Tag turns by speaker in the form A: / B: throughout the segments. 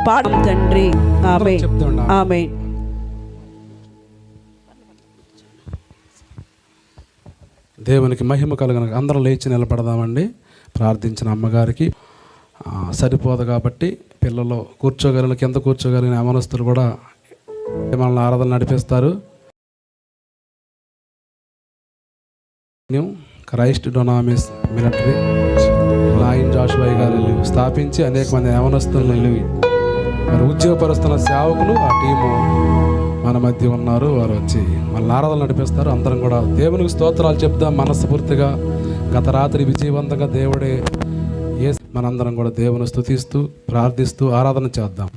A: పాడం తండ్రి. ఆమేన్ ఆమేన్.
B: దేవునికి మహిమ కలుగును. అందరం లేచి నిలబడదామండి. ప్రార్థించిన అమ్మగారికి సరిపోదు కాబట్టి పిల్లలు కూర్చోగలిగిన, కింద కూర్చోగలిగిన యవనస్తులు కూడా మనల్ని ఆరాధన నడిపిస్తారు. క్రైస్ట్ డొనామిస్ మిలిటరీ లాయిన్ జాషువా గారు స్థాపించి అనేక మంది యవనస్తులను మరి ఉద్యోగపరుస్తున్న సేవకులు ఆ టీము మన మధ్య ఉన్నారు. వారు వచ్చి మన ఆరాధన నడిపిస్తారు. అందరం కూడా దేవునికి స్తోత్రాలు చెప్తాం మనస్ఫూర్తిగా. గత రాత్రి విజయవంతంగా దేవుడే మనందరం కూడా దేవుని స్తుతిస్తూ ప్రార్థిస్తూ ఆరాధన చేద్దాం.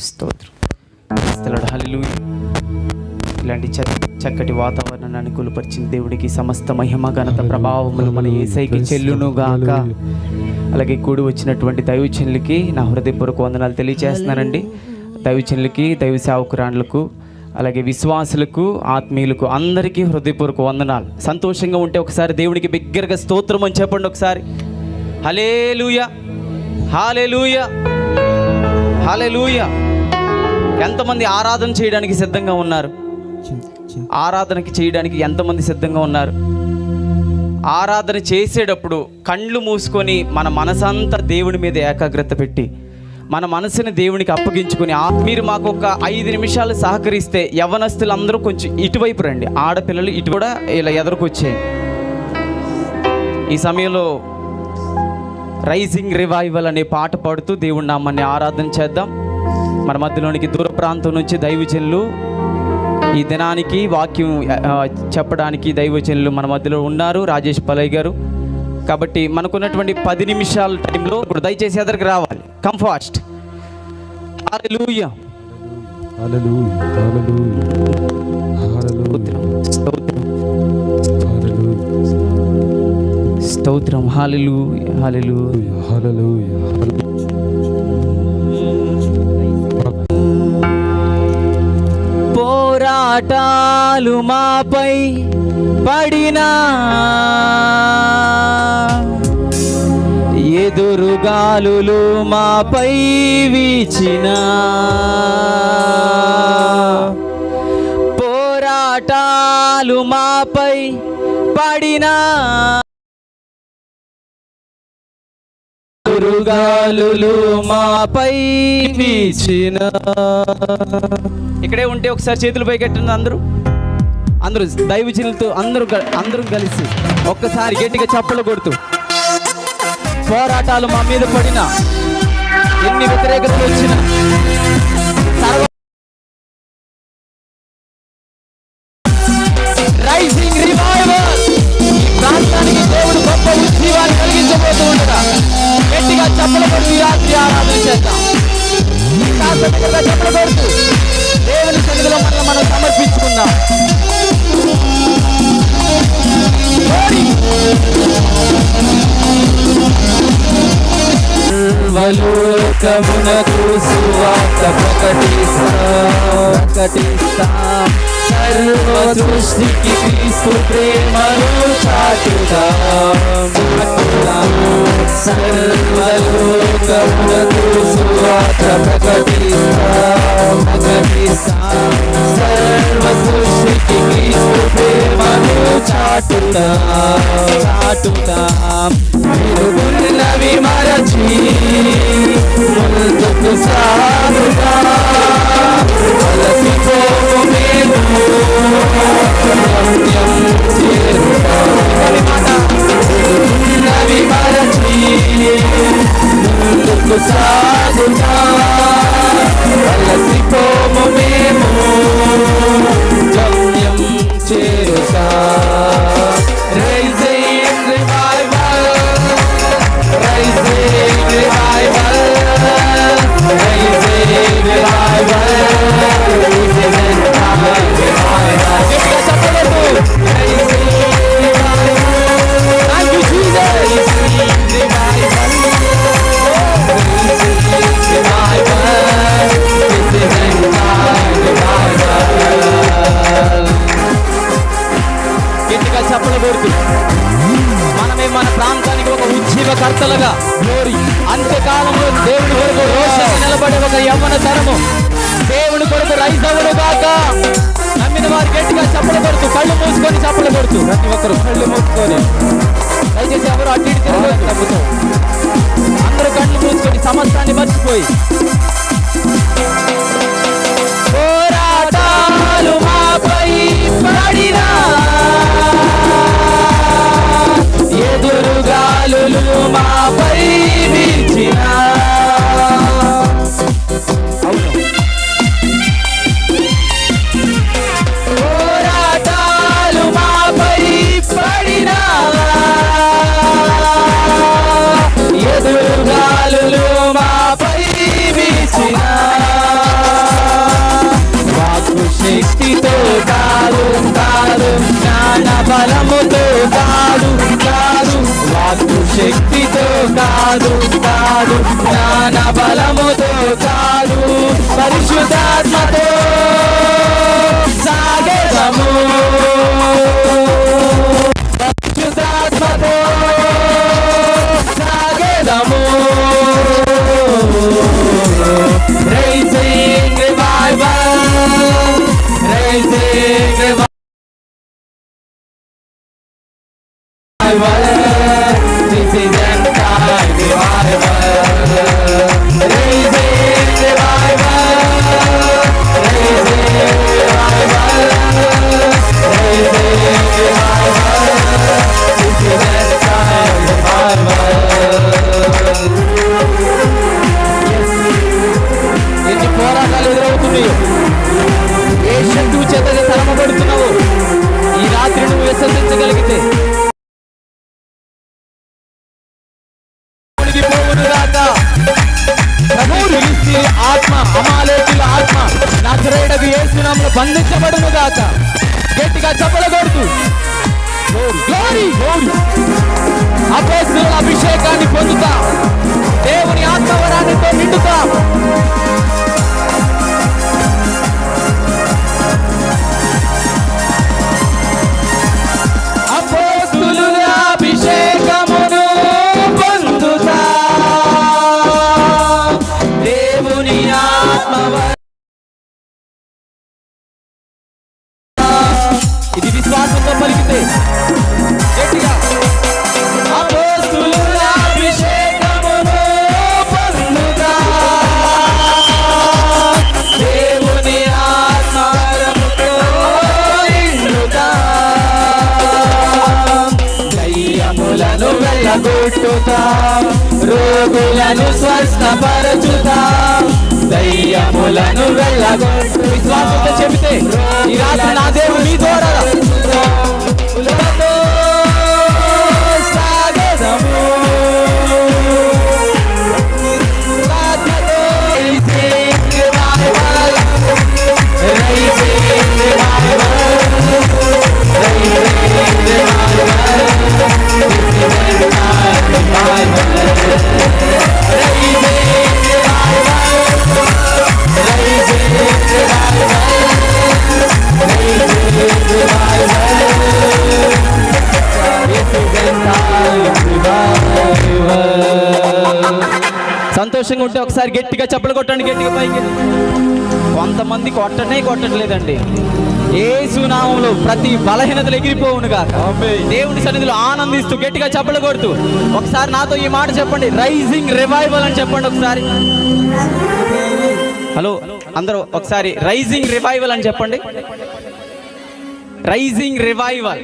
C: స్తోత్రం. హల్లెలూయా. ఇలాంటి చక్కటి వాతావరణాన్ని అనుకూలపరిచిన దేవుడికి సమస్త మహిమ ఘనత ప్రభావములు మన యేసయ్యకి చెల్లును గాక. అలాగే కూడి వచ్చినటువంటి దైవజనులకి నా హృదయపూర్వక వందనాలు తెలియజేస్తున్నానండి. దైవజనులకి, దైవ సేవకురాండ్లకు, అలాగే విశ్వాసులకు, ఆత్మీయులకు అందరికీ హృదయపూర్వక వందనాలు. సంతోషంగా ఉంటే ఒకసారి దేవునికి బిగ్గరగా స్తోత్రం అని చెప్పండి ఒకసారి. హల్లెలూయా హల్లెలూయా హల్లెలూయా. ఎంతమంది ఆరాధన చేయడానికి సిద్ధంగా ఉన్నారు? ఆరాధనకి చేయడానికి ఎంతమంది సిద్ధంగా ఉన్నారు? ఆరాధన చేసేటప్పుడు కళ్ళు మూసుకొని మన మనసంతా దేవుని మీద ఏకాగ్రత పెట్టి మన మనసుని దేవునికి అప్పగించుకొని మీరు మాకు ఒక 5 నిమిషాలు సహకరిస్తే యవ్వనస్తులందరూ కొంచెం ఇటువైపు రండి. ఆడపిల్లలు ఇటు కూడా ఇలా ఎదురుకొచ్చేయండి. ఈ సమయంలో రైజింగ్ రివైవల్ అనే పాట పాడుతూ దేవుడి నామాన్ని ఆరాధన చేద్దాం. మన మధ్యలోనికి దూర ప్రాంతం నుంచి దైవజనులు ఈ దినానికి వాక్యం చెప్పడానికి దైవజనులు మన మధ్యలో ఉన్నారు. రాజేష్ పలయ్ గారు. కాబట్టి మనకున్నటువంటి 10 నిమిషాల టైంలో ఇప్పుడు దయచేసి ఎదరికి రావాలి. Come fast. హల్లెలూయా
B: హల్లెలూయా హల్లెలూయా
C: స్తోత్రం. హల్లెలూయా హల్లెలూయా
B: హల్లెలూయా.
C: పోరాటాలు మాపై పడినా, ఎదురుగాలులు మాపై వీచినా, పోరాటాలు మాపై పడినా, ఎదురుగాలులు మాపై వీచినా. ఇక్కడే ఉంటే ఒకసారి చేతులు పైకెట్టండి. అందరూ దైవజనులతో అందరూ కలిసి ఒక్కసారి గట్టిగా చప్పలు కొడుతూ, పోరాటాలు మా మీద పడినా, ఎన్ని వ్యతిరేకతలు వచ్చినా, రైజింగ్ రివైవల్ ప్రాంతానికి దేవుడు గొప్ప ఉద్యోగాన్ని కలిగించబోతూ ఉండగా గట్టిగా చప్పలు కొడుతూ రాత్రి ఆరాధన చేద్దాం. చప్పలు కొడుతూ దేవుని సన్నిధిలో మనం సమర్పించుకుందాం. సర్వలోకమునకు సువార్త ప్రకటిస్తాం. సర్వ సృష్టికి క్రీస్తు ప్రేమను చాటుదాం. సర్వలోకమునకు సువార్త ప్రకటిస్తాం. సర్వ సృష్టికి క్రీస్తు ప్రేమను చాటుదాం. విరుగున్నవి మరచి ముందుకు సాగుదాం. అలసిపోము మేము గమ్యం చేరుతాం. విరుగున్నవి మరచి ముందుకు సాగుదాం. అలసిపోము మేము గమ్యం చేరుతాం. Rising revival, rising revival, rising revival, rising revival. Thank you, Jesus. Rising revival, rising revival. గట్టిగా చప్పలు కొడుతూ మనమే మన ప్రాంతానికి ఒక ఉజ్జీవకర్తలుగా గ్లోరీ అంత్యకాలంలో తరము దేవుని కొరకు రైజ్ అవ్వను గాక. నమ్మిన వారు గట్టిగా చప్పలు కొడుతూ, కళ్ళు మూసుకొని చప్పలు కొడుతూ, ప్రతి ఒక్కరు కళ్ళు మూసుకొని, దయచేసి ఎవరు అటు ఇటు తిరగదు. నమ్ముతూ అందరూ కళ్ళు మూసుకొని సమస్తాన్ని మర్చిపోయి, పోరాటాలు మాపై పడినా, ఎదురుగాలులు మాపై వీచినా. అవును, పోరాటాలు మాపై పడినా, ఎదురుగాలులు మాపై వీచినా. వాక్కు శక్తితో కాదు కాదు, జ్ఞాన బలముతో కాదు కాదు, వాక్కు శక్తితో కాదు కాదు, జ్ఞాన బలముతో కాదు, పరిశుద్ధాత్మతో సాగెదము, పరిశుద్ధాత్మతో సాగెదము. Raising revival, raising revival, this is end time revival, raising revival, raising revival, raising revival, this is end time revival. ఎన్ని పోరాటాలు ఎదురవుతున్నాయో, ఏ శత్రువు చేత తరమబడుతున్నావో, ఈ రాత్రి నువ్వు విశ్వసించగలిగితే ఆత్మ, అమాలేకుల ఆత్మ నజరేయుడగు యేసు నామములో బంధించబడును గాక. గట్టిగా చప్పట్లు కొడుతూ గ్లోరీ గ్లోరీ, అపోస్తలుల అభిషేకాన్ని పొందుతా, దేవుని ఆత్మవరానితో నిండుతా. అపోస్తలుల అభిషేకమును పొందుతా, దేవుని ఆత్మవర. ఇది విశ్వాసంతో పలికితే గట్టిగా, అపోస్తలుల అభిషేకమును పొందుతా, దేవుని ఆత్మవరముతో నిండుతా, దయ్యములను వెళ్ళగొట్టుతా, రోగులను స్వస్థపరచుతా, దయ్యములను వెళ్ళగొట్టు. విశ్వాసంతో చెబితే ఈ రాత్రి నా దేవుడు నీ ద్వారా సాగెదము, సంతోషంగా ఉంటే ఒకసారి గట్టిగా చప్పలు కొట్టండి, గట్టిగా పైకి. కొంతమంది కొట్టట్లేదండి. యేసు నామములో ప్రతి బలహీనతలు ఎగిరిపోవును గాక. దేవుని సన్నిధిలో ఆనందిస్తూ గట్టిగా చప్పలు కొడుతూ ఒకసారి నాతో ఈ మాట చెప్పండి, రైజింగ్ రివైవల్ అని చెప్పండి ఒకసారి. హలో అందరూ ఒకసారి రైజింగ్ రివైవల్ అని చెప్పండి. రైజింగ్ రివైవల్,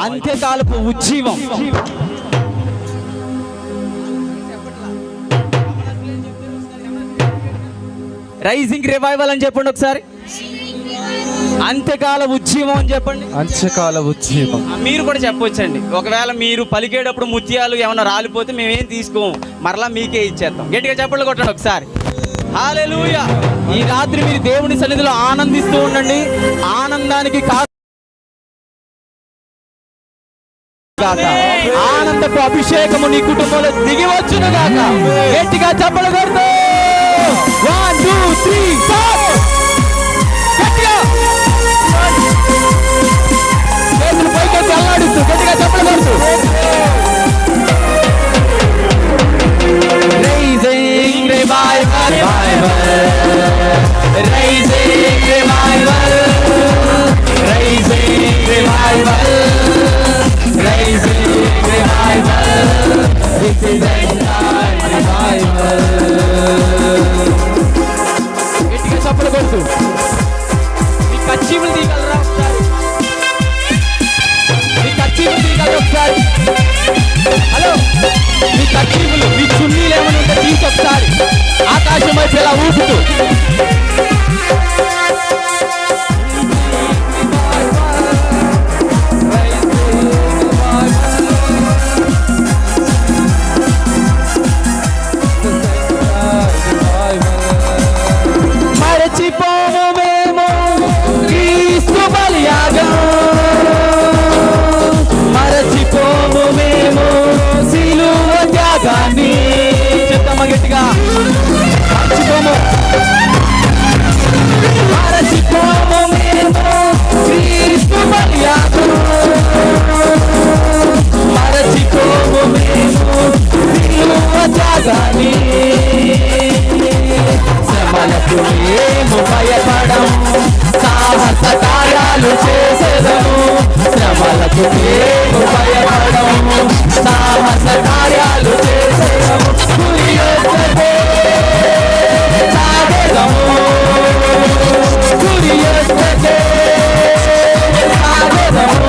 C: అంత్యకాలపు ఉజ్జీవం. రైజింగ్ రివైవల్ అని చెప్పండి ఒకసారి. అంత్యకాల ఉజ్జీవం అని చెప్పండి.
D: అంత్యకాల ఉజ్జీవం.
C: మీరు కూడా చెప్పొచ్చండి. ఒకవేళ మీరు పలికేటప్పుడు ముత్యాలు ఏమైనా రాలిపోతే మేమేం తీసుకోము, మరలా మీకే ఇచ్చేస్తాం. గట్టిగా చప్పట్లు కొట్టండి ఒకసారి. హల్లెలూయా. ఈ రాత్రి మీరు దేవుని సన్నిధిలో ఆనందిస్తూ ఉండండి. ఆనందానికి ఆనందపు అభిషేకము నీ కుటుంబంలో దిగి వచ్చును గాక. గట్టిగా చప్పట్లు కొడుతూ 1 2 3 4 గట్టిగా చేతులు పైకెత్తి అల్లాడిస్తూ గట్టిగా చప్పట్లు కొడుతూ Raising revival, revival. ఒకసారి. హలో, మీ కర్చీఫ్లు, మీ చున్నీలు ఏమైనా ఉంటే తీసి ఒకసారి ఆకాశం వైపు ఇలా ఊపుతూ. మరచిపోము మేము క్రీస్తు బలియాగం, మరచిపోము మేము సిలువ త్యాగాన్ని. చెప్తామా గట్టిగా, మరచిపోము, మరచిపోము మేము క్రీస్తు బలియాగం, మరచిపోము మేము సిలువ త్యాగాన్ని. శ్రమలకు మేము భయపడము, సాహస కార్యాలు చేసేదము. శ్రమలకు మేము భయపడము, సాహస కార్యాలు చేసేదము. గురి యొద్దకే సాగెదము, గురి యొద్దకే సాగెదము.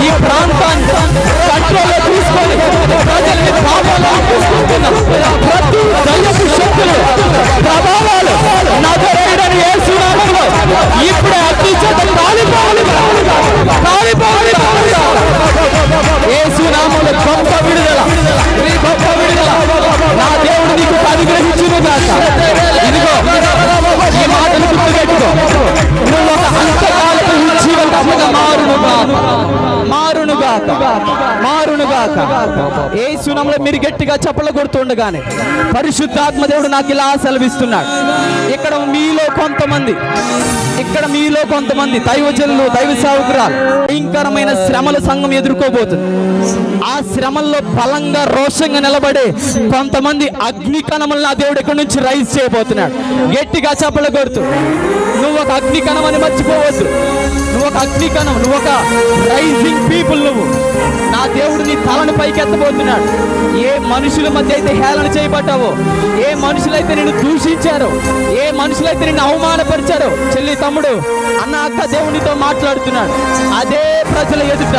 C: ఈ ప్రాంతాన్ని కంట్రోల్లో తీసుకొని ప్రజల్ని ప్రభావాలు ఆపిస్తున్న ప్రతి దయ్యపు శక్తులు ప్రభావాలు నజరేయుడైన యేసు నామములో ఇప్పుడే అగ్ని చేత కాలిపోవాలి. యేసు నామములో గొప్ప విడుదల, గొప్ప విడుదల నా దేవుడు నీకు అనుగ్రహించును గాక. ఇదిగో ఈ మాటను గుర్తుపెట్టుకో, నువ్వు ఒక అంతకాలపు ఉజ్జీవంగా మారునుగాక. యేసు నామములో మీరు గట్టిగా చప్పట్లు కొడుతుండగానే పరిశుద్ధాత్మ దేవుడు నాకు ఇలా సెలవిస్తున్నాడు. ఇక్కడ మీలో కొంతమంది దైవజనులు, దైవ సేవకురాలు భయంకరమైన శ్రమల సంఘం ఎదుర్కోబోతుంది. ఆ శ్రమల్లో బలంగా రోషంగా నిలబడే కొంతమంది అగ్ని కణములను ఆ దేవుడు ఎక్కడి నుంచి రైజ్ చేయబోతున్నాడు. గట్టిగా చప్పట్లు కొడుతూ నువ్వు ఒక అగ్ని కణమని మర్చిపోవద్దు. నువ్వు ఒక అగ్ని కణం, నువ్వు ఒక రైజింగ్ పీపుల్. నువ్వు నా దేవుడు నీ తలను పైకి ఎత్తబోతున్నాడు. ఏ మనుషుల మధ్య అయితే హేళన చేయబడ్డావో, ఏ మనుషులైతే నిన్ను దూషించారో, ఏ మనుషులైతే నిన్ను అవమానపరిచారో, చెల్లి తమ్ముడు అన్న అక్క దేవునితో మాట్లాడుతున్నాడు. అదే ప్రజల ఎదుట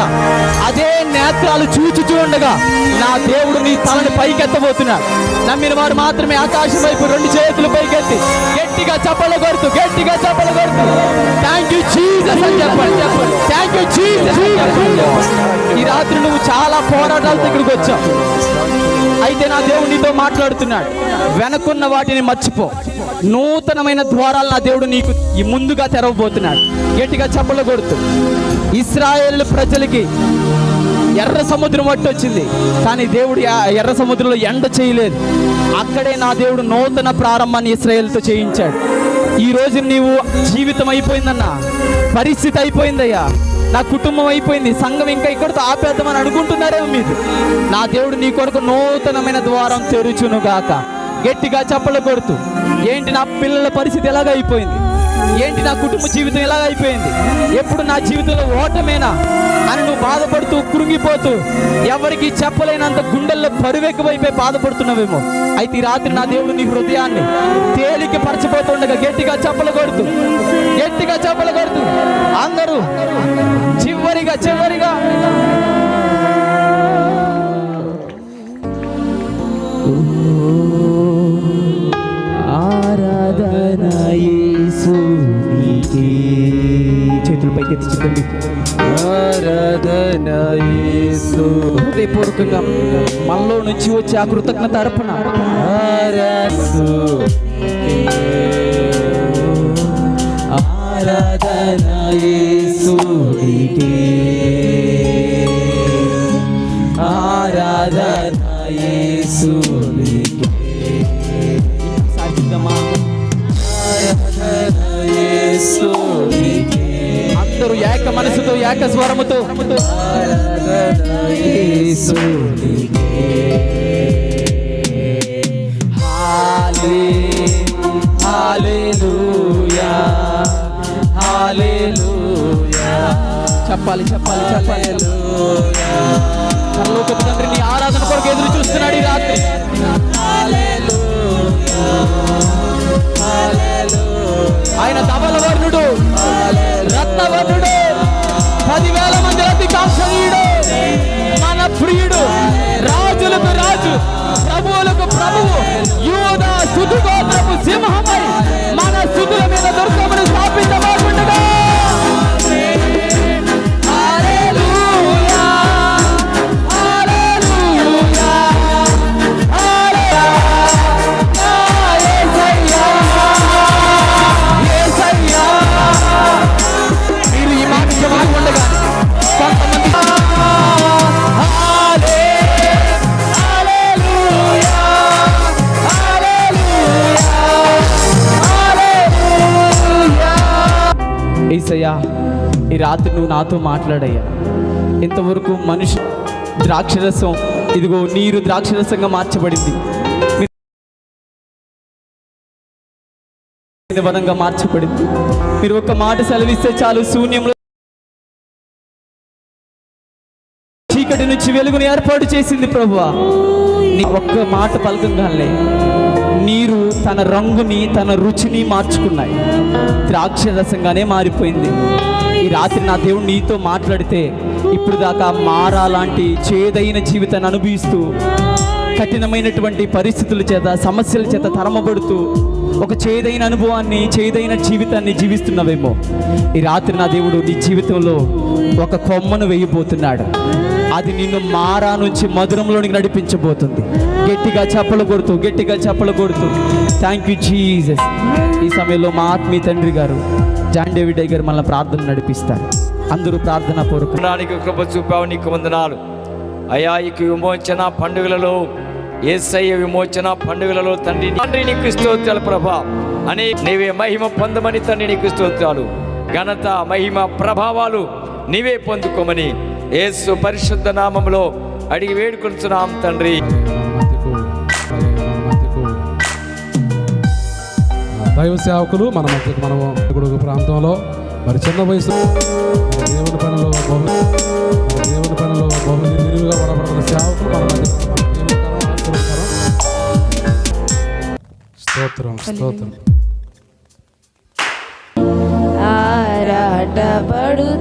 C: అదే నేత్రాలు చూచుచూ ఉండగా నా దేవుడు నీ తలను పైకెత్తబోతున్నాడు. నమ్మిన వారు మాత్రమే ఆకాశం వైపు రెండు చేతులు పైకెత్తి గట్టిగా చప్పట్లు కొడుతూ థ్యాంక్ యూ జీసస్ అని చెప్పండి. Thank you Jesus. ఈ రాత్రి నువ్వు చాలా పోరాటాలతో ఇక్కడికి వచ్చావు. అయితే నా దేవుడు నీతో మాట్లాడుతున్నాడు. వెనకున్న వాటిని మర్చిపో. నూతనమైన ద్వారాలు నా దేవుడు నీకు ముందుగా తెరవబోతున్నాడు. గట్టిగా చప్పట్లు కొడుతూ ఇశ్రాయేలు ప్రజలకి ఎర్ర సముద్రం వచ్చింది, కానీ దేవుడు ఎర్ర సముద్రంలో ఎండ చేయలేదు. అక్కడే నా దేవుడు నూతన ప్రారంభాన్ని ఇశ్రాయేలుతో చేయించాడు. ఈ రోజు నీవు జీవితం అయిపోయిందన్నా, పరిస్థితి అయిపోయిందయ్యా, నా కుటుంబం అయిపోయింది, సంఘం ఇంకా ఇక్కడితో ఆపేద్దామని అనుకుంటున్నారేమో మీరు. నా దేవుడు నీ కొరకు నూతనమైన ద్వారం తెరుచునుగాక. గట్టిగా చప్పట్లు కొడుతూ ఏంటి నా పిల్లల పరిస్థితి ఎలాగ అయిపోయింది, ఏంటి నా కుటుంబ జీవితం ఎలాగ అయిపోయింది, ఎప్పుడు నా జీవితంలో ఓటమేనా అని నువ్వు బాధపడుతూ కృంగిపోతూ ఎవరికి చెప్పలేనంత గుండెల్లో పరువెక్కువైపోయి బాధపడుతున్నావేమో. అయితే ఈ రాత్రి నా దేవుడు నీ హృదయాన్ని తేలిక పరచబోతుండగా గట్టిగా చప్పట్లు కొడుతూ అందరూ చివరిగా ఆరాధన యేసునికే. చేతులు పైకెత్తి చెప్పండి. ఆరాధన యేసు. హృదయపూర్వకంగా మనలో నుంచి వచ్చే ఆ కృతజ్ఞత అర్పణ. ఆరాధన యేసునికే, ఆరాధన యేసునికే. అందరూ ఏక మనసుతో ఏక స్వరముతో చెప్పాలి. పరలోకపు తండ్రి నీ ఆరాధన కొరకు ఎదురు చూస్తున్నాడు ఈ రాత్రి. ఆయన ధవల వర్ణుడు, రత్నవర్ణుడు, 10,000 మంది అధికాంక్షణీయుడు, మన ప్రియుడు, రాజులకు రాజు, ప్రభువులకు ప్రభువు, యూదా స్తుతిగోత్రపు సింహమై మన స్తుతుల మీద దుర్గమును స్థాపించబడుతుండగా మీరు ఈ మాట చెబుతుండగా కొంతమంది యేసయ్యా, ఈ రాత్రి నువ్వు నాతో మాట్లాడయ్యా. ఇంతవరకు మనిషి ద్రాక్షరసం, ఇదిగో నీరు ద్రాక్షరసంగా మార్చబడింది, వనంగా మార్చబడింది. మీరు ఒక్క మాట సెలవిస్తే చాలు, శూన్యంలో చీకటి నుంచి వెలుగుని ఏర్పాటు చేసింది ప్రభువా. నీ ఒక్క మాట పలకంగానే నీరు తన రంగుని, తన రుచిని మార్చుకున్నాయి, ద్రాక్షరసంగానే మారిపోయింది. ఈ రాత్రి నా దేవుడు నీతో మాట్లాడితే, ఇప్పుడు దాకా మారాలాంటి చేదైన జీవితాన్ని అనుభవిస్తూ, కఠినమైనటువంటి పరిస్థితుల చేత, సమస్యల చేత తరమబడుతూ ఒక చేదైన అనుభవాన్ని, చేదైన జీవితాన్ని జీవిస్తున్నావేమో, ఈ రాత్రి నా దేవుడు నీ జీవితంలో ఒక కొమ్మను వేయబోతున్నాడు. అది నిన్ను మారా నుంచి మధురంలోనికి నడిపించబోతుంది. గట్టిగా చప్పలు కొడుతూ, గట్టిగా చప్పలు కొడుతూ థ్యాంక్ యూ జీసస్. ఈ సమయంలో మా ఆత్మీయ తండ్రి గారు జాన్ డేవిడ్ గారు మనల్ని ప్రార్థన నడిపిస్తారు. అందరూ ప్రార్థన పూర్వకానికి
D: కృప చూపావు, నీకు వందనాలు అయ్యా. ఈ విమోచన పండుగలలో, యేసయ్య విమోచన పండుగలలో తండ్రి నీకు స్తోత్రాలు ప్రభా. అని నీవే మహిమ పొందమని తండ్రి నీకు స్తోత్రాలు, ఘనత, మహిమ, ప్రభావాలు నీవే పొందుకోమని యేసు పరిశుద్ధ నామములో అడిగి వేడుకొంచున్నాం తండ్రి.
B: దైవ సేవకులు మన మధ్యకు, మనము గుడుగు ప్రాంతంలో మరి చిన్న వయసు దేవుని పనిలో బహు విరివిగా పడబడుతున్న సేవకులు మన మధ్య. స్తోత్రం, స్తోత్రం.
E: ఆరాటపడుతున్నా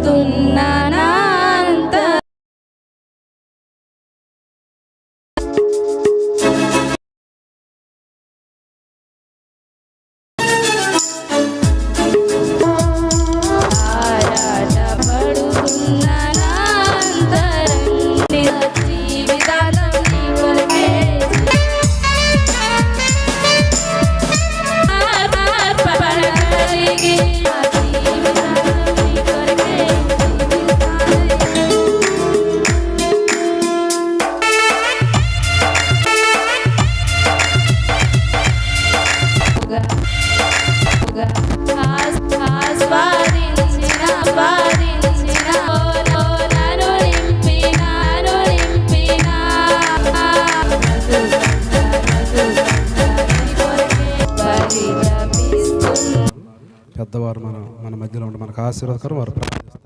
B: పెద్దవారు మన మధ్యలో ఉండి మనకు ఆశీర్వాదకరం వారు ప్రార్థిస్తారు.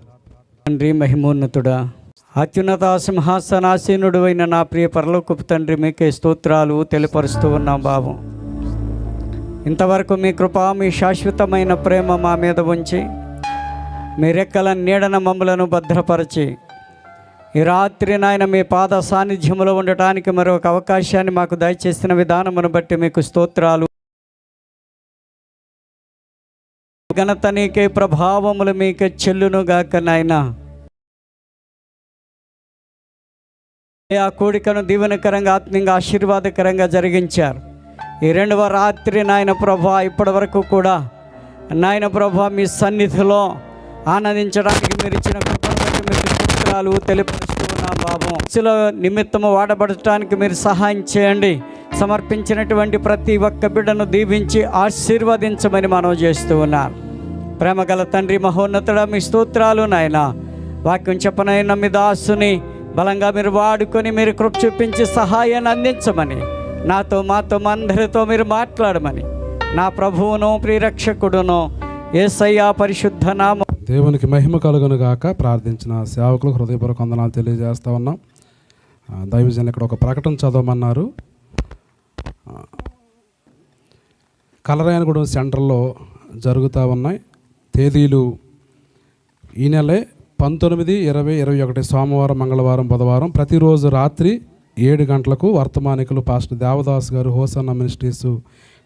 F: తండ్రి మహిమోన్నతుడా, అత్యున్నత సింహాసనాసీనుడు అయిన నా ప్రియ పరలోకపు తండ్రి, మీకే స్తోత్రాలు తెలియపరుస్తూ ఉన్నాం బాబు. ఇంతవరకు మీ కృప, మీ శాశ్వతమైన ప్రేమ మా మీద ఉంచి, మీ రెక్కల నీడన మమ్మలను భద్రపరిచి, ఈ రాత్రి నాయన మీ పాద సాన్నిధ్యంలో ఉండటానికి మరొక అవకాశాన్ని మాకు దయచేసిన విధానమును బట్టి మీకు స్తోత్రాలు. ఘనత నీకే, ప్రభావములు మీకే చెల్లునుగాక నాయన. ఆ కోడికను దీవెనకరంగా, ఆత్మీయంగా, ఆశీర్వాదకరంగా జరిగించారు. ఈ రెండవ రాత్రి నాయన ప్రభా, ఇప్పటి వరకు కూడా నాయన ప్రభా మీ సన్నిధిలో ఆనందించడానికి మీరు ఇచ్చిన కృపను బట్టి మీకు స్తోత్రాలు తెలియపరుస్తూ ఉన్నాం బాబు. నిమిత్తము వాడబడటానికి మీరు సహాయం చేయండి. సమర్పించినటువంటి ప్రతి ఒక్క బిడ్డను దీవించి ఆశీర్వదించమని మనం చేస్తూ ఉన్నారు. ప్రేమగల తండ్రి మహోన్నతుడా, మీ స్తోత్రాలు నాయన. వాక్యం చెప్పనైనా మీ దాసుని బలంగా మీరు వాడుకొని మీరు కృప చూపించి సహాయాన్ని అందించమని, నాతో మాతో అందరితో మీరు మాట్లాడమని నా ప్రభువును ప్రియరక్షకుడును యేసయ్య పరిశుద్ధ నామం.
B: దేవునికి మహిమ కలుగును గాక. ప్రార్థించిన సేవకులకు హృదయపూర్వక వందనాలు తెలియజేస్తూ ఉన్నాం. దైవజనులు ఇక్కడ ఒక ప్రకటన చదవమన్నారు. కలరాయనగూడెం సెంటర్లో జరుగుతూ ఉన్నాయి. తేదీలు ఈ నెలే 19, 20, 21 సోమవారం, మంగళవారం, బుధవారం. ప్రతిరోజు రాత్రి 7 గంటలకు వర్తమానికులు పాస్టర్ దేవదాస్ గారు, హోసన్న మినిస్ట్రీస్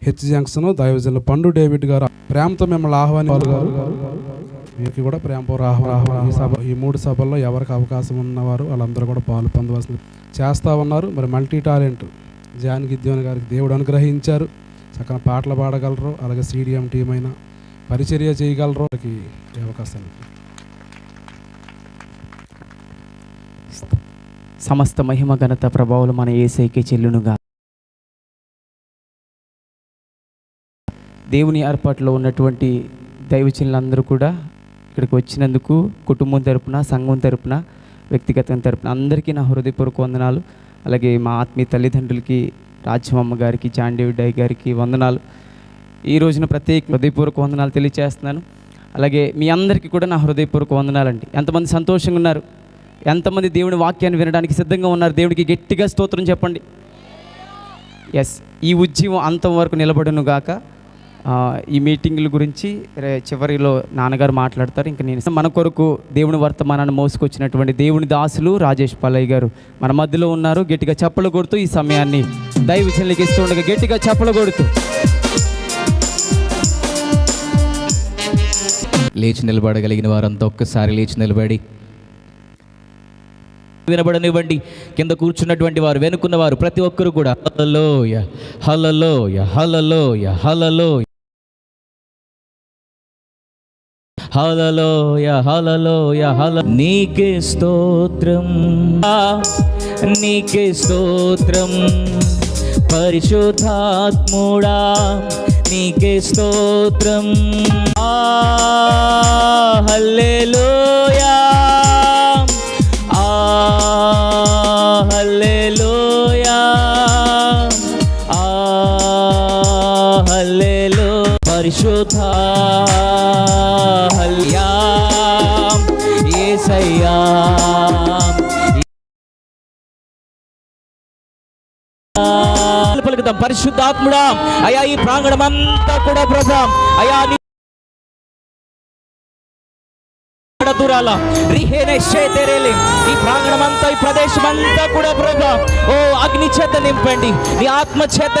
B: హెచ్ జంక్షన్, దైవజనులు పండు డేవిడ్ గారు ప్రేమతో మిమ్మల్ని ఆహ్వానించారు. మీకు కూడా ప్రేమపూర్వ ఆహ్వానం. ఈ 3 సభల్లో ఎవరికి అవకాశం ఉన్నవారు వాళ్ళందరూ కూడా పాలు పొందవలసింది చేస్తూ ఉన్నారు. మరి మల్టీ టాలెంట్ జాన్ గిద్యోన్ గారికి దేవుడు అనుగ్రహించారు. చక్కని పాటలు పాడగలరు, అలాగే CDM టీం అయినా పరిచర్య చేయగలరు. అవకాశాలు
C: సమస్త మహిమ, ఘనత, ప్రభావాలు మన యేసయ్యకే చెల్లునుగా. దేవుని ఏర్పాటులో ఉన్నటువంటి దైవజనులందరూ కూడా ఇక్కడికి వచ్చినందుకు కుటుంబం తరపున, సంఘం తరపున, వ్యక్తిగతం తరపున అందరికీ నా హృదయపూర్వక వందనాలు. అలాగే మా ఆత్మీయ తల్లిదండ్రులకి, రాజ్యమమ్మ గారికి, జాన్ డేవిడ్ అయ్య గారికి వందనాలు. ఈ రోజున ప్రత్యేక హృదయపూర్వక వందనాలు తెలియజేస్తున్నాను. అలాగే మీ అందరికీ కూడా నా హృదయపూర్వక వందనాలండి. ఎంతమంది సంతోషంగా ఉన్నారు? ఎంతమంది దేవుని వాక్యాన్ని వినడానికి సిద్ధంగా ఉన్నారు? దేవుడికి గట్టిగా స్తోత్రం చెప్పండి. ఎస్, ఈ ఉద్యమం అంతం వరకు నిలబడును గాక. ఈ మీటింగుల గురించి చివరిలో నాన్నగారు మాట్లాడతారు. ఇంకా నేను మన కొరకు దేవుని వర్తమానాన్ని మోసుకొచ్చినటువంటి దేవుని దాసులు రాజేష్ పల్లయ్య గారు మన మధ్యలో ఉన్నారు. గట్టిగా చప్పలు కొడుతూ ఈ సమయాన్ని దైవజనులకు ఇస్తూ ఉండగా గట్టిగా చప్పలు కొడుతూ
G: లేచి నిలబడగలిగిన వారంతా ఒక్కసారి లేచి నిలబడి వినబడనివ్వండి. కింద కూర్చున్నటువంటి వారు, వెనుకున్న వారు ప్రతి ఒక్కరు కూడా హల్లెలూయా హల్లెలూయా హల్లెలూయా హల్లెలూయా హల్లెలూయా హల్లెలూయా హల్లెలూయా. నీకే స్తోత్రం, నీకే స్తోత్రం పరిశుద్ధాత్ముడా, నీకే స్తోత్రం. హల్లెలూయా హల్లెలూయా హల్లెలూయా పరిశుద్ధ హల్లెలూయా యేసయ్యా పలుకుదాం. పరిశుద్ధాత్ముడా అయా ఈ ప్రాంగణం అంతా కూడా ప్రభా అయా దూరాల రిహేనే షేతెరేలి ఈ ప్రాంగణం అంతా, ఈ ప్రదేశం అంతా కూడా ప్రభా ఓ అగ్ని చేత నింపండి, నీ ఆత్మ చేత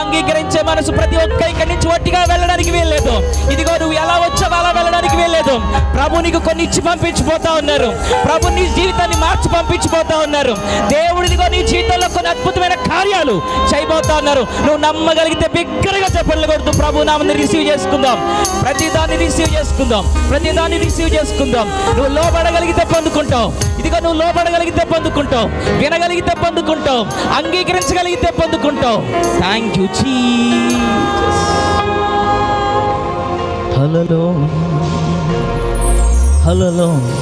G: అంగీకరించే మనసు ప్రతి ఒక్క ఇక్కడి నుంచి ఒట్టిగా వెళ్ళడానికి వీల్లేదు. ఇదిగో నువ్వు ఎలా వచ్చావు అలా వెళ్ళడానికి వీల్లేదు. ప్రభు నీకు కొన్ని ఇచ్చి పంపించిపోతా ఉన్నారు. ప్రభు నీ జీవితాన్ని మార్చి పంపించిపోతా ఉన్నారు. దేవుడు ఇదిగో నీ జీవితంలో కొన్ని అద్భుతమైన కార్యాలు చేయబోతా ఉన్నారు. నువ్వు నమ్మగలిగితే బిగ్గరగా చెప్పలు కొడుతూ ప్రభు నామని రిసీవ్ చేసుకుందాం. ప్రతిదాన్ని రిసీవ్ చేసుకుందాం, ప్రతిదాన్ని రిసీవ్ చేసుకుందాం. నువ్వు లోబడగలిగితే పొందుకుంటావు. ఇదిగో నువ్వు లోబడగలిగితే పొందుకుంటావు, వినగలిగితే పొందుకుంటావు, అంగీకరించగలిగితే పొందుకుంటావు. Thank you Jesus. Hallelujah hallelujah.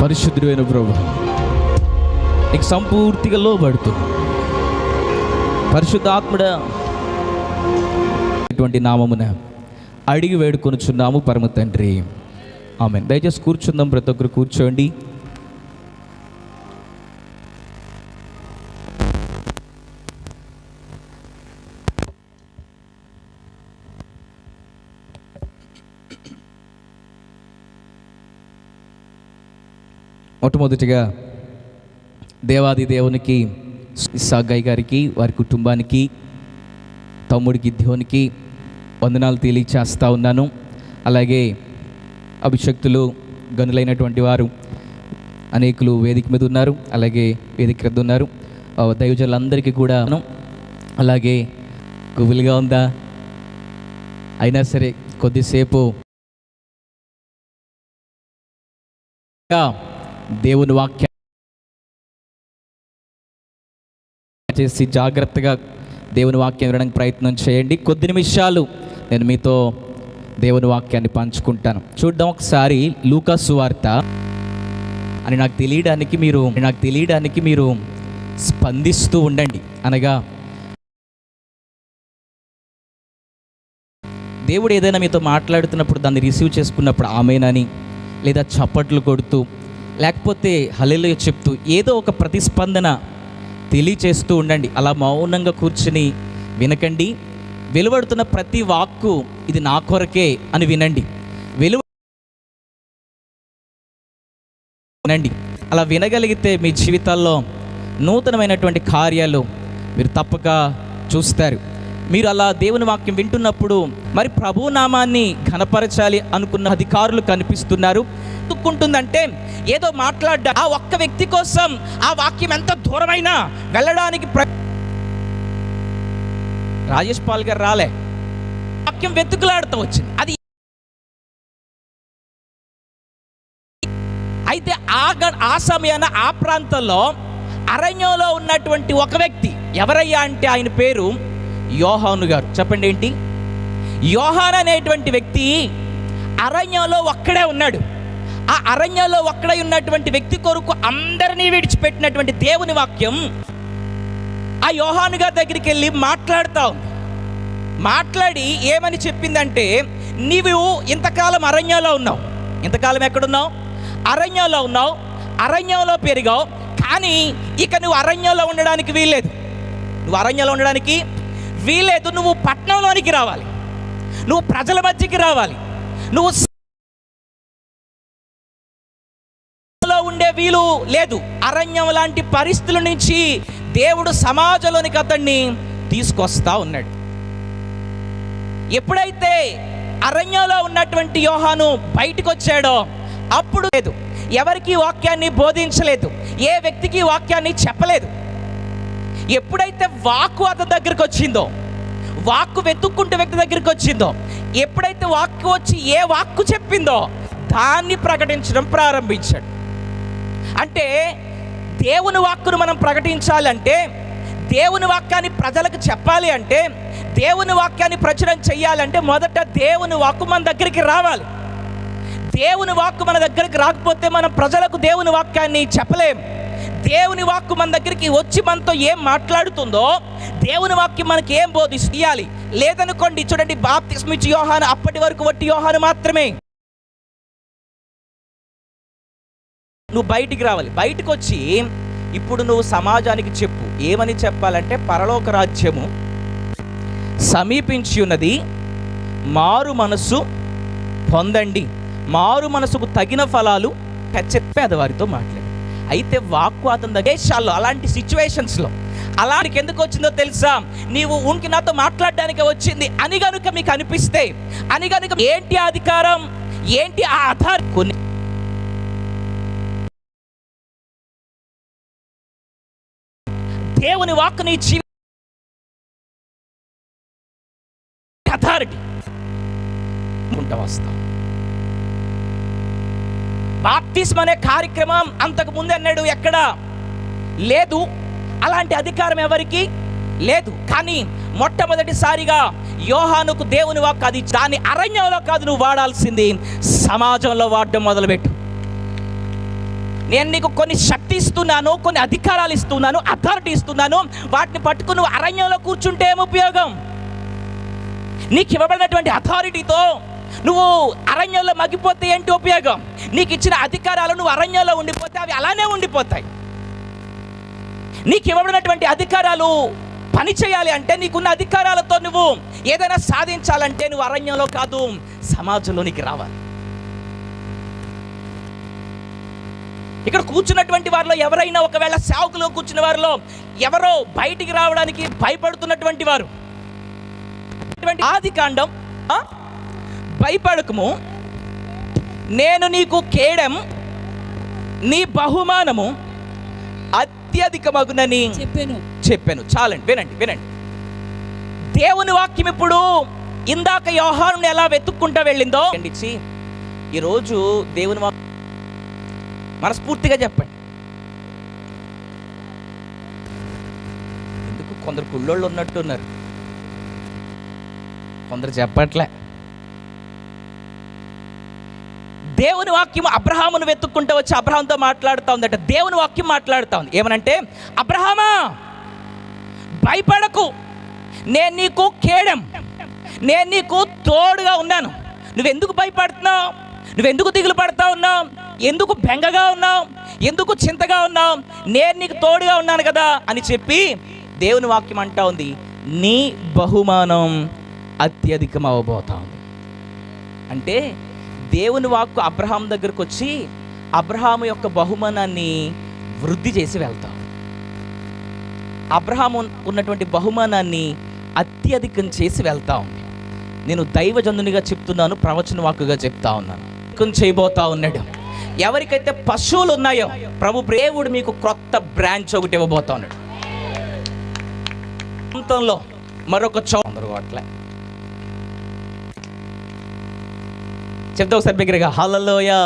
G: పరిశుద్ధుడైన ప్రభువా నీకు సంపూర్తిగా లోబడుతుంది. పరిశుద్ధాత్ముడా ఇటువంటి నామమున అడిగి వేడుకొనుచున్నాము పరమ తండ్రి, ఆమేన్. దయచేసి కూర్చుందాం, ప్రతి ఒక్కరు కూర్చోండి. మొట్టమొదటిగా దేవాది దేవునికి, ఇస్సాగయ్య గారికి, వారి కుటుంబానికి, తమ్ముడికి గిద్యోనికి వందనాలు తెలియచేస్తూ ఉన్నాను. అలాగే అభిషక్తులు, గనులైనటువంటి వారు అనేకులు వేదిక మీద ఉన్నారు, అలాగే వేదిక క్రింద ఉన్నారు. దైవజనులందరికీ కూడా, అలాగే గుబులుగా ఉందా అయినా సరే కొద్దిసేపు దేవుని వాక్యం చేసి జాగ్రత్తగా దేవుని వాక్యం వినడానికి ప్రయత్నం చేయండి. కొద్ది నిమిషాలు నేను మీతో దేవుని వాక్యాన్ని పంచుకుంటాను. చూద్దాం ఒకసారి లూకా సువార్త. అని నాకు తెలియడానికి మీరు స్పందిస్తూ ఉండండి. అనగా దేవుడు ఏదైనా మీతో మాట్లాడుతున్నప్పుడు దాన్ని రిసీవ్ చేసుకున్నప్పుడు ఆమేనని, లేదా చప్పట్లు కొడుతూ, లేకపోతే హల్లెలూయా చెప్తూ ఏదో ఒక ప్రతిస్పందన తెలియచేస్తూ ఉండండి. అలా మౌనంగా కూర్చుని వినకండి. వెలువడుతున్న ప్రతి వాక్కు ఇది నా కొరకే అని వినండి. వినండి. అలా వినగలిగితే మీ జీవితాల్లో నూతనమైనటువంటి కార్యాలు మీరు తప్పక చూస్తారు. మీరు అలా దేవుని వాక్యం వింటున్నప్పుడు మరి ప్రభు నామాన్ని ఘనపరచాలి అనుకున్న అధికారులు కనిపిస్తున్నారు. తుక్కుంటుందంటే ఏదో మాట్లాడ్డా ఆ ఒక్క వ్యక్తి కోసం ఆ వాక్యం ఎంత దూరమైనా వెళ్ళడానికి రాజేష్ పాల్ గారు రాలే, వాక్యం వెతుకులాడుతూ వచ్చింది. అది అయితే ఆ సమయాన ఆ ప్రాంతంలో అరణ్యంలో ఉన్నటువంటి ఒక వ్యక్తి, ఎవరయ్యా అంటే ఆయన పేరు యోహాను గారు. చెప్పండి ఏంటి? యోహాను అనేటువంటి వ్యక్తి అరణ్యంలో ఒక్కడే ఉన్నాడు. ఆ అరణ్యంలో ఒక్కడే ఉన్నటువంటి వ్యక్తి కొరకు అందరినీ విడిచిపెట్టినటువంటి దేవుని వాక్యం ఆ యోహాను గారి దగ్గరికి వెళ్ళి మాట్లాడుతూ ఉంది. మాట్లాడి ఏమని చెప్పిందంటే, నీవు ఇంతకాలం అరణ్యంలో ఉన్నావు. ఇంతకాలం ఎక్కడున్నావు? అరణ్యంలో ఉన్నావు, అరణ్యంలో పెరిగావు. కానీ ఇక నువ్వు అరణ్యంలో ఉండడానికి వీల్లేదు. నువ్వు అరణ్యంలో ఉండడానికి వీల్లేదు. నువ్వు పట్టణంలోనికి రావాలి, నువ్వు ప్రజల మధ్యకి రావాలి. నువ్వు ఉండే వీలు లేదు. అరణ్యం లాంటి పరిస్థితుల నుంచి దేవుడు సమాజంలోనికి అతన్ని తీసుకొస్తా ఉన్నాడు. ఎప్పుడైతే అరణ్యంలో ఉన్నటువంటి యోహాను బయటకు వచ్చాడో అప్పుడు లేదు, ఎవరికి వాక్యాన్ని బోధించలేదు, ఏ వ్యక్తికి వాక్యాన్ని చెప్పలేదు. ఎప్పుడైతే వాక్కు అతని దగ్గరికి వచ్చిందో, వాక్కు వెతుక్కుంటే వ్యక్తి దగ్గరికి వచ్చిందో, ఎప్పుడైతే వాక్కు వచ్చి ఏ వాక్కు చెప్పిందో దాన్ని ప్రకటించడం ప్రారంభించాడు. అంటే దేవుని వాక్కును మనం ప్రకటించాలంటే, దేవుని వాక్యాన్ని ప్రజలకు చెప్పాలి అంటే, దేవుని వాక్యాన్ని ప్రచురం చేయాలంటే మొదట దేవుని వాక్కు మన దగ్గరికి రావాలి. దేవుని వాక్కు మన దగ్గరికి రాకపోతే మనం ప్రజలకు దేవుని వాక్యాన్ని చెప్పలేం. దేవుని వాక్కు మన దగ్గరికి వచ్చి మనతో ఏం మాట్లాడుతుందో, దేవుని వాక్యం మనకి ఏం బోధిస్తుంది లేదనుకోండి. చూడండి, బాప్తిస్మం ఇచ్చే యోహాను అప్పటి వరకు వట్టి యోహాను మాత్రమే. నువ్వు బయటికి రావాలి. బయటకు వచ్చి ఇప్పుడు నువ్వు సమాజానికి చెప్పు. ఏమని చెప్పాలంటే, పరలోక రాజ్యము సమీపించి ఉన్నది, మారు మనస్సు పొందండి, మారు మనసుకు తగిన ఫలాలు పేదవారితో మాట్లాడి. అయితే వాక్కు అతని దేశాల్లో అలాంటి సిచ్యువేషన్స్లో అలాంటికి ఎందుకు వచ్చిందో తెలుసా? నీవు ఉంకి నాతో మాట్లాడడానికి వచ్చింది అని కనుక మీకు అనిపిస్తే, అని కనుక ఏంటి అధికారం, ఏంటి ఆ ఆధారం? కొన్ని దేవుని వాక్కుని ఇచ్చి అథారిటీ ఉంటా వస్తాం. బాప్తిస్మం అనే కార్యక్రమం అంతకు ముందు అన్నాడు ఎక్కడా లేదు. అలాంటి అధికారం ఎవరికి లేదు. కానీ మొట్టమొదటిసారిగా యోహానుకు దేవుని వాక్కు అది దాన్ని అరణ్యంలో కాదు నువ్వు వాడాల్సింది, సమాజంలో వాడడం మొదలుపెట్టు. నేను నీకు కొన్ని శక్తి ఇస్తున్నాను, కొన్ని అధికారాలు ఇస్తున్నాను, అథారిటీ ఇస్తున్నాను. వాటిని పట్టుకుని నువ్వు అరణ్యంలో కూర్చుంటే ఏం ఉపయోగం? నీకు ఇవ్వబడినటువంటి అథారిటీతో నువ్వు అరణ్యంలో మగ్గిపోతే ఏంటి ఉపయోగం? నీకు ఇచ్చిన అధికారాలు నువ్వు అరణ్యంలో ఉండిపోతే అవి అలానే ఉండిపోతాయి. నీకు ఇవ్వబడినటువంటి అధికారాలు పని చేయాలి అంటే, నీకున్న అధికారాలతో నువ్వు ఏదైనా సాధించాలంటే నువ్వు అరణ్యంలో కాదు, సమాజంలోనికి రావాలి. ఇక్కడ కూర్చున్నటువంటి వారిలో ఎవరైనా ఒకవేళ సేవకులో కూర్చున్న వారిలో ఎవరో బయటికి రావడానికి భయపడుతున్నటువంటి వారు, ఆదికాండం భయపడకము, నేను నీకు కేడెం, నీ బహుమానము అత్యధికమగునని చెప్పాను. చాలండి, వినండి. దేవుని వాక్యం ఇప్పుడు ఇందాక యోహానుని ఎలా వెతుక్కుంటా వెళ్ళిందో ఇచ్చి ఈరోజు దేవుని వాక్యం మనస్ఫూర్తిగా చెప్పండి. ఎందుకు కొందరు కుళ్ళోళ్ళు ఉన్నట్టున్నారు, కొందరు చెప్పట్లే. దేవుని వాక్యం అబ్రహామును వెతుక్కుంటూ వచ్చి అబ్రహాంతో మాట్లాడుతూ ఉందట. దేవుని వాక్యం మాట్లాడుతూ ఉంది ఏమనంటే, అబ్రహామా భయపడకు, నేను నీకు కేడెం, నేను నీకు తోడుగా ఉన్నాను. నువ్వెందుకు భయపడుతున్నావు? నువ్వెందుకు దిగులు పడతా ఉన్నావు? ఎందుకు బెంగగా ఉన్నావు? ఎందుకు చింతగా ఉన్నావు? నేను నీకు తోడుగా ఉన్నాను కదా అని చెప్పి దేవుని వాక్యం అంటా ఉంది, నీ బహుమానం అత్యధికం అవ్వబోతా ఉంది. అంటే దేవుని వాక్కు అబ్రహాం దగ్గరకు వచ్చి అబ్రహాము యొక్క బహుమానాన్ని వృద్ధి చేసి వెళ్తాం. అబ్రహాము ఉన్నటువంటి బహుమానాన్ని అత్యధికం చేసి వెళ్తా ఉంది. నేను దైవజనునిగా చెప్తున్నాను, ప్రవచన వాక్కుగా చెప్తా ఉన్నాను. చేయబోతా ఉన్నాడు. ఎవరికైతే పశువులు ఉన్నాయో ప్రభు దేవుడు మీకు క్రొత్త బ్రాంచ్ ఒకటి ఇవ్వబోతా ఉన్నాడు. ప్రాంతంలో మరొక చోట్ల చెప్తా ఒకసారి బిగ్గరగా, హల్లెలూయా.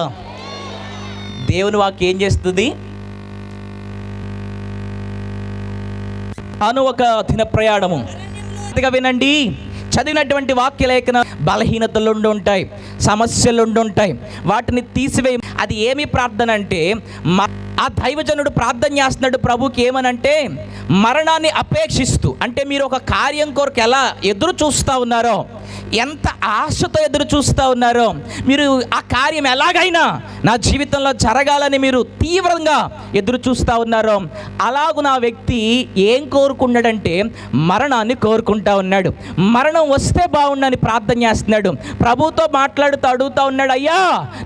G: దేవుని వాక్యం ఏం చేస్తుంది? తాను ఒక దిన ప్రయాణము జాగ్రత్తగా వినండి. చదివినటువంటి వాక్యలేఖన బలహీనతలు ఉంటాయి, సమస్యలు ఉంటాయి, వాటిని తీసివేయ. అది ఏమి ప్రార్థన అంటే, ఆ దైవజనుడు ప్రార్థన చేస్తున్నాడు ప్రభుకి ఏమనంటే, మరణాన్ని అపేక్షిస్తూ. అంటే మీరు ఒక కార్యం కొరకు ఎలా ఎదురు చూస్తూ ఉన్నారో, ఎంత ఆశతో ఎదురు చూస్తూ ఉన్నారో, మీరు ఆ కార్యం ఎలాగైనా నా జీవితంలో జరగాలని మీరు తీవ్రంగా ఎదురు చూస్తూ ఉన్నారో, అలాగూ నా వ్యక్తి ఏం కోరుకున్నాడంటే మరణాన్ని కోరుకుంటా ఉన్నాడు. మరణం వస్తే బాగుండని ప్రార్థన చేస్తున్నాడు. ప్రభుతో మాట్లాడుతూ అడుగుతూ ఉన్నాడు, అయ్యా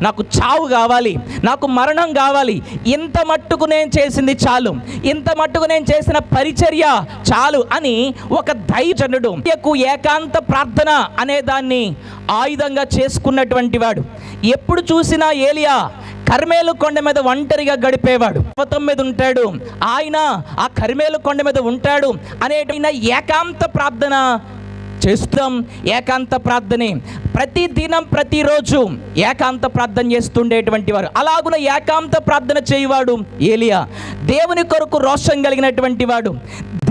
G: నాకు చావు కావాలి, నాకు మరణం కావాలి, ఇంత మట్టుకు నేను చేసింది చాలు, ఇంత మట్టుకు నేను చేసిన పరిచర్య చాలు అని ఒక దైవజనుడు ఏకాంత ప్రార్థన అనే దాన్ని ఆయుధంగా చేసుకున్నటువంటి వాడు. ఎప్పుడు చూసినా ఏలియా కర్మేలు కొండ మీద ఒంటరిగా గడిపేవాడు. పర్వతం మీద ఉంటాడు, ఆయన ఆ కర్మేలు కొండ మీద ఉంటాడు అనేటువంటి ఏకాంత ప్రార్థన చేస్తాం. ఏకాంత ప్రార్థనే ప్రతి దినం ప్రతిరోజు ఏకాంత ప్రార్థన చేస్తుండేటువంటి వారు. అలాగున ఏకాంత ప్రార్థన చేయవాడు ఏలియా. దేవుని కొరకు రోషం కలిగినటువంటి వాడు,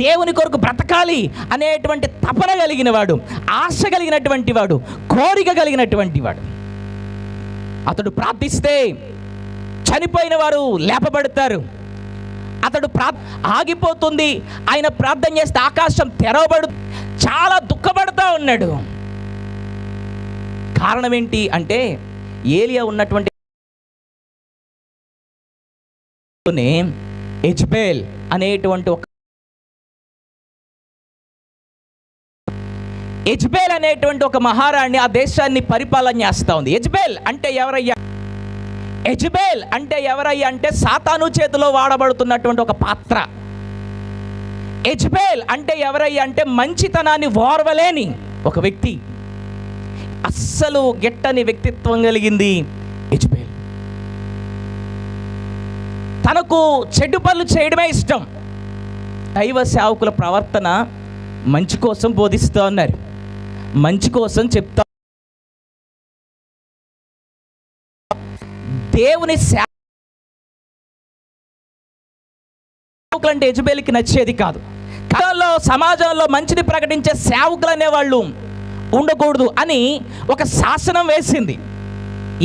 G: దేవుని కొరకు బ్రతకాలి అనేటువంటి తపన కలిగిన వాడు, ఆశ కలిగినటువంటి వాడు, కోరిక కలిగినటువంటి వాడు. అతడు ప్రార్థిస్తే చనిపోయిన వారు లేపబడతారు. అతడు ఆగిపోతుంది, ఆయన ప్రార్థన చేస్తే ఆకాశం తెరవబడు. చాలా దుఃఖపడుతూ ఉన్నాడు. కారణం ఏంటి అంటే, ఏలియా ఉన్నటువంటి యెజబెల్ అనేటువంటి ఒక యెజబెల్ అనేటువంటి ఒక మహారాణి ఆ దేశాన్ని పరిపాలన చేస్తూ ఉంది. యెజబెల్ అంటే ఎవరయ్యా? యెజబెల్ అంటే ఎవరయ్యా అంటే సాతాను చేతిలో వాడబడుతున్నటువంటి ఒక పాత్ర. యెజబెల్ అంటే ఎవరయ్యా అంటే మంచితనాన్ని ఓర్వలేని ఒక వ్యక్తి. అస్సలు గిట్టని వ్యక్తిత్వం కలిగింది యెజబెల్. తనకు చెడు పనులు చేయడమే ఇష్టం. దైవ సేవకుల ప్రవర్తన మంచి కోసం బోధిస్తూ ఉన్నారు, మంచి కోసం చెప్తా. దేవుని సేవకులు అంటే యెజబెల్కి నచ్చేది కాదు. కాలంలో సమాజంలో మంచిని ప్రకటించే సేవకులు అనేవాళ్ళు ఉండకూడదు అని ఒక శాసనం వేసింది.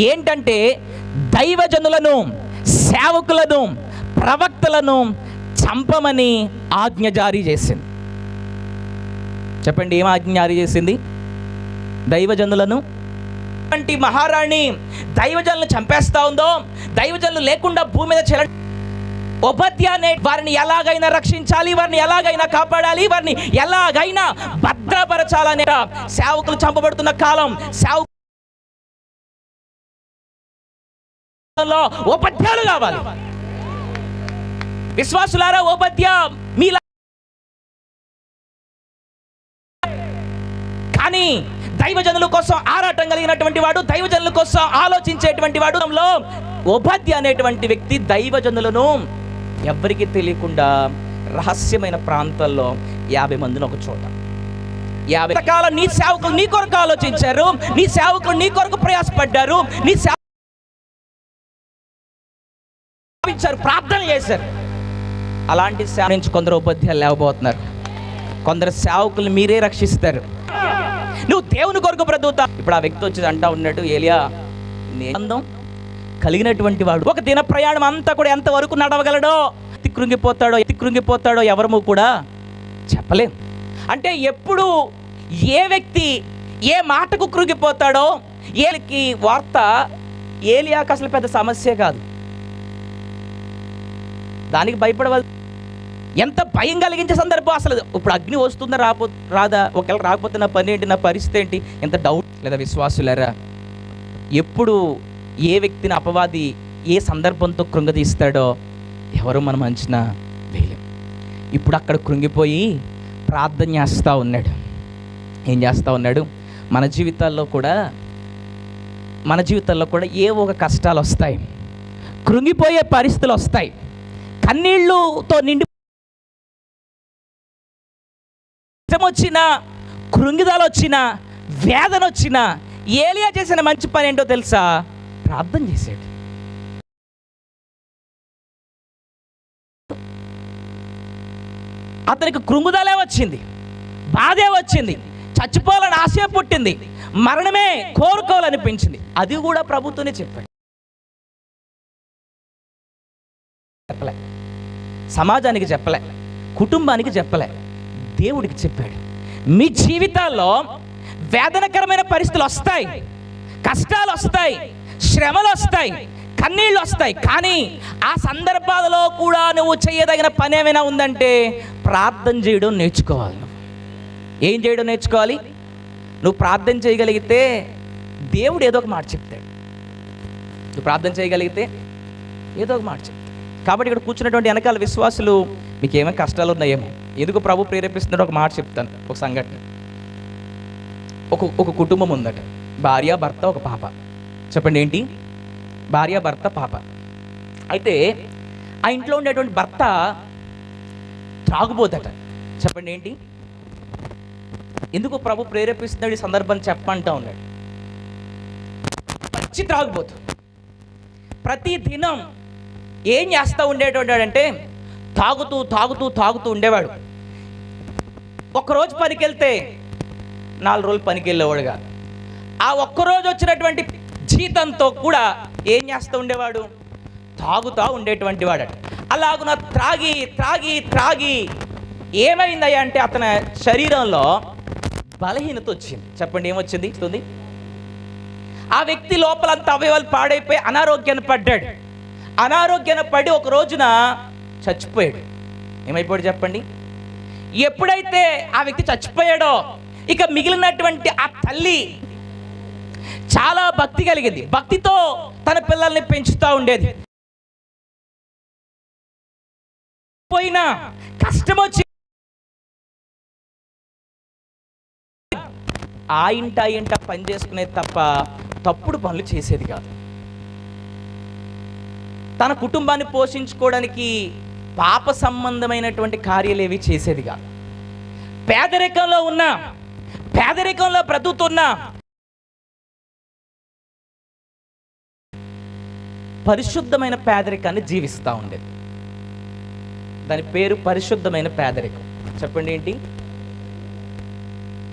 G: ఏంటంటే దైవజనులను, సేవకులను, ప్రవక్తలను చంపమని ఆజ్ఞ జారీ చేసింది. చెప్పండి, ఏం ఆజ్ఞ జారీ చేసింది? దైవజనులను అంటే మహారాణి దైవజనులను చంపేస్తా ఉందో, దైవజనులు లేకుండా భూమి మీద ఉపధ్యానే వారిని ఎలాగైనా రక్షించాలి, వారిని ఎలాగైనా కాపాడాలి, వారిని ఎలాగైనా భద్రపరచాలనే సేవకులు చంపబడుతున్న కాలం. సేవకుల్లో ఉపధ్యాలు కావాలి. విశ్వాసులారా, ఉపధ్య మీలా కానీ దైవజనుల కోసం ఆరాటం కలిగినటువంటి వాడు, దైవజనుల కోసం ఆలోచించేటువంటి వాడు. ఉపధ్య అనేటువంటి వ్యక్తి దైవజనులను ఎవ్వరికీ తెలియకుండా రహస్యమైన ప్రాంతాల్లో 50 మందిని ఒక చోట 50 కాలం నీ సేవకులు నీ కొరకు ఆలోచించారు, నీ సేవకులు నీ కొరకు ప్రయాసపడ్డారు, నీ సేవించారు, ప్రార్థన చేశారు. అలాంటి సేవ నుంచి కొందరు ఉపాధ్యాయులు లేవబోతున్నారు. కొందరు సేవకులు మీరే రక్షిస్తారు. నువ్వు దేవుని కొరకు బ్రతుకుతా. ఇప్పుడు ఆ వ్యక్తి వచ్చి అంటా ఉన్నాడు, ఏలియా అందం కలిగినటువంటి వాడు ఒక దిన ప్రయాణం అంతా కూడా ఎంతవరకు నడవగలడో, కృంగిపోతాడో ఎవరము కూడా చెప్పలేం. అంటే ఎప్పుడు ఏ వ్యక్తి ఏ మాటకు కృంగిపోతాడో, ఏలికి వార్త ఏలియాకు అసలు పెద్ద సమస్య కాదు, దానికి భయపడవలసి. ఎంత భయం కలిగించే సందర్భం అసలు. ఇప్పుడు అగ్ని వస్తుందా రాదా, ఒకవేళ రాకపోతే నా పని ఏంటి, నా పరిస్థితి ఏంటి, ఎంత డౌట్. లేదా విశ్వాసులారా, ఎప్పుడు ఏ వ్యక్తిని అపవాది ఏ సందర్భంతో కృంగదీస్తాడో ఎవరు మనం అంచనా వేయలేం. ఇప్పుడు అక్కడ కృంగిపోయి ప్రార్థన చేస్తూ ఉన్నాడు. ఏం చేస్తూ ఉన్నాడు? మన జీవితాల్లో కూడా ఏవో ఒక కష్టాలు వస్తాయి, కృంగిపోయే పరిస్థితులు వస్తాయి, కన్నీళ్ళతో నిండి వచ్చిన, కృంగిదలు వచ్చిన, వేదన వచ్చిన, ఏలియా చేసిన మంచి పని ఏంటో తెలుసా? ప్రార్థన చేశాడు. అతనికి కృంగుదలే వచ్చింది, బాధే వచ్చింది, చచ్చిపోవాలని ఆశ పుట్టింది, మరణమే కోరుకోవాలనిపించింది. అది కూడా ప్రభుతోనే చెప్పాడు. చెప్పలే, సమాజానికి చెప్పలే, కుటుంబానికి చెప్పలే, దేవుడికి చెప్పాడు. మీ జీవితాల్లో వేదనకరమైన పరిస్థితులు వస్తాయి, కష్టాలు వస్తాయి, శ్రమలు వస్తాయి, కన్నీళ్ళు వస్తాయి. కానీ ఆ సందర్భాలలో కూడా నువ్వు చేయదగిన పని ఏమైనా ఉందంటే ప్రార్థన చేయడం నేర్చుకోవాలి. ఏం చేయడం నేర్చుకోవాలి? నువ్వు ప్రార్థన చేయగలిగితే దేవుడు ఏదో ఒక మాట చెప్తాడు. నువ్వు ప్రార్థన చేయగలిగితే ఏదో ఒక మాట చెప్తాడు. కాబట్టి ఇక్కడ కూర్చున్నటువంటి వెనకాల విశ్వాసులు మీకు ఏమైనా కష్టాలు ఉన్నాయేమో, ఎందుకు ప్రభు ప్రేరేపిస్తున్నాడో ఒక మాట చెప్తాను. ఒక సంఘటన. ఒక కుటుంబం ఉందట, భార్య, భర్త, ఒక పాప. చెప్పండి ఏంటి? భార్య, భర్త, పాప. అయితే ఆ ఇంట్లో ఉండేటువంటి భర్త త్రాగుబోతట. చెప్పండి ఏంటి? ఎందుకు ప్రభు ప్రేరేపిస్తున్నాడు ఈ సందర్భం చెప్పంటా ఉన్నాడు. మంచి త్రాగుబోతు. ప్రతి దినం ఏం చేస్తూ ఉండేటోడంటే తాగుతూ తాగుతూ తాగుతూ ఉండేవాడు. ఒక్కరోజు పనికి వెళ్తే 4 రోజులు పనికి వెళ్ళేవాడుగా. ఆ ఒక్కరోజు వచ్చినటువంటి జీతంతో కూడా ఏం చేస్తూ ఉండేవాడు? తాగుతూ ఉండేటువంటి వాడట. అలాగున త్రాగి త్రాగి త్రాగి ఏమైందయ్యా అంటే అతని శరీరంలో బలహీనత వచ్చింది. చెప్పండి ఏమొచ్చింది? ఆ వ్యక్తి లోపలంతా అవయవాలు పాడైపోయి అనారోగ్యాన్ని పడ్డాడు. అనారోగ్యాన్ని పడి ఒక రోజున చచ్చిపోయాడు. ఏమైపోయాడు చెప్పండి? ఎప్పుడైతే ఆ వ్యక్తి చచ్చిపోయాడో ఇక మిగిలినటువంటి ఆ తల్లి చాలా భక్తి కలిగింది. భక్తితో తన పిల్లల్ని పెంచుతూ ఉండేది. పోయినా కష్టం వచ్చి ఆ ఇంట పని చేసుకునేది తప్ప తప్పుడు పనులు చేసేది కాదు. తన కుటుంబాన్ని పోషించుకోవడానికి పాప సంబంధమైనటువంటి కార్యాలేవి చేసేది కాదు. పేదరికంలో బ్రతుకుతున్నా పరిశుద్ధమైన పేదరికాన్ని జీవిస్తూ ఉండేది. దాని పేరు పరిశుద్ధమైన పేదరికం. చెప్పండి ఏంటి?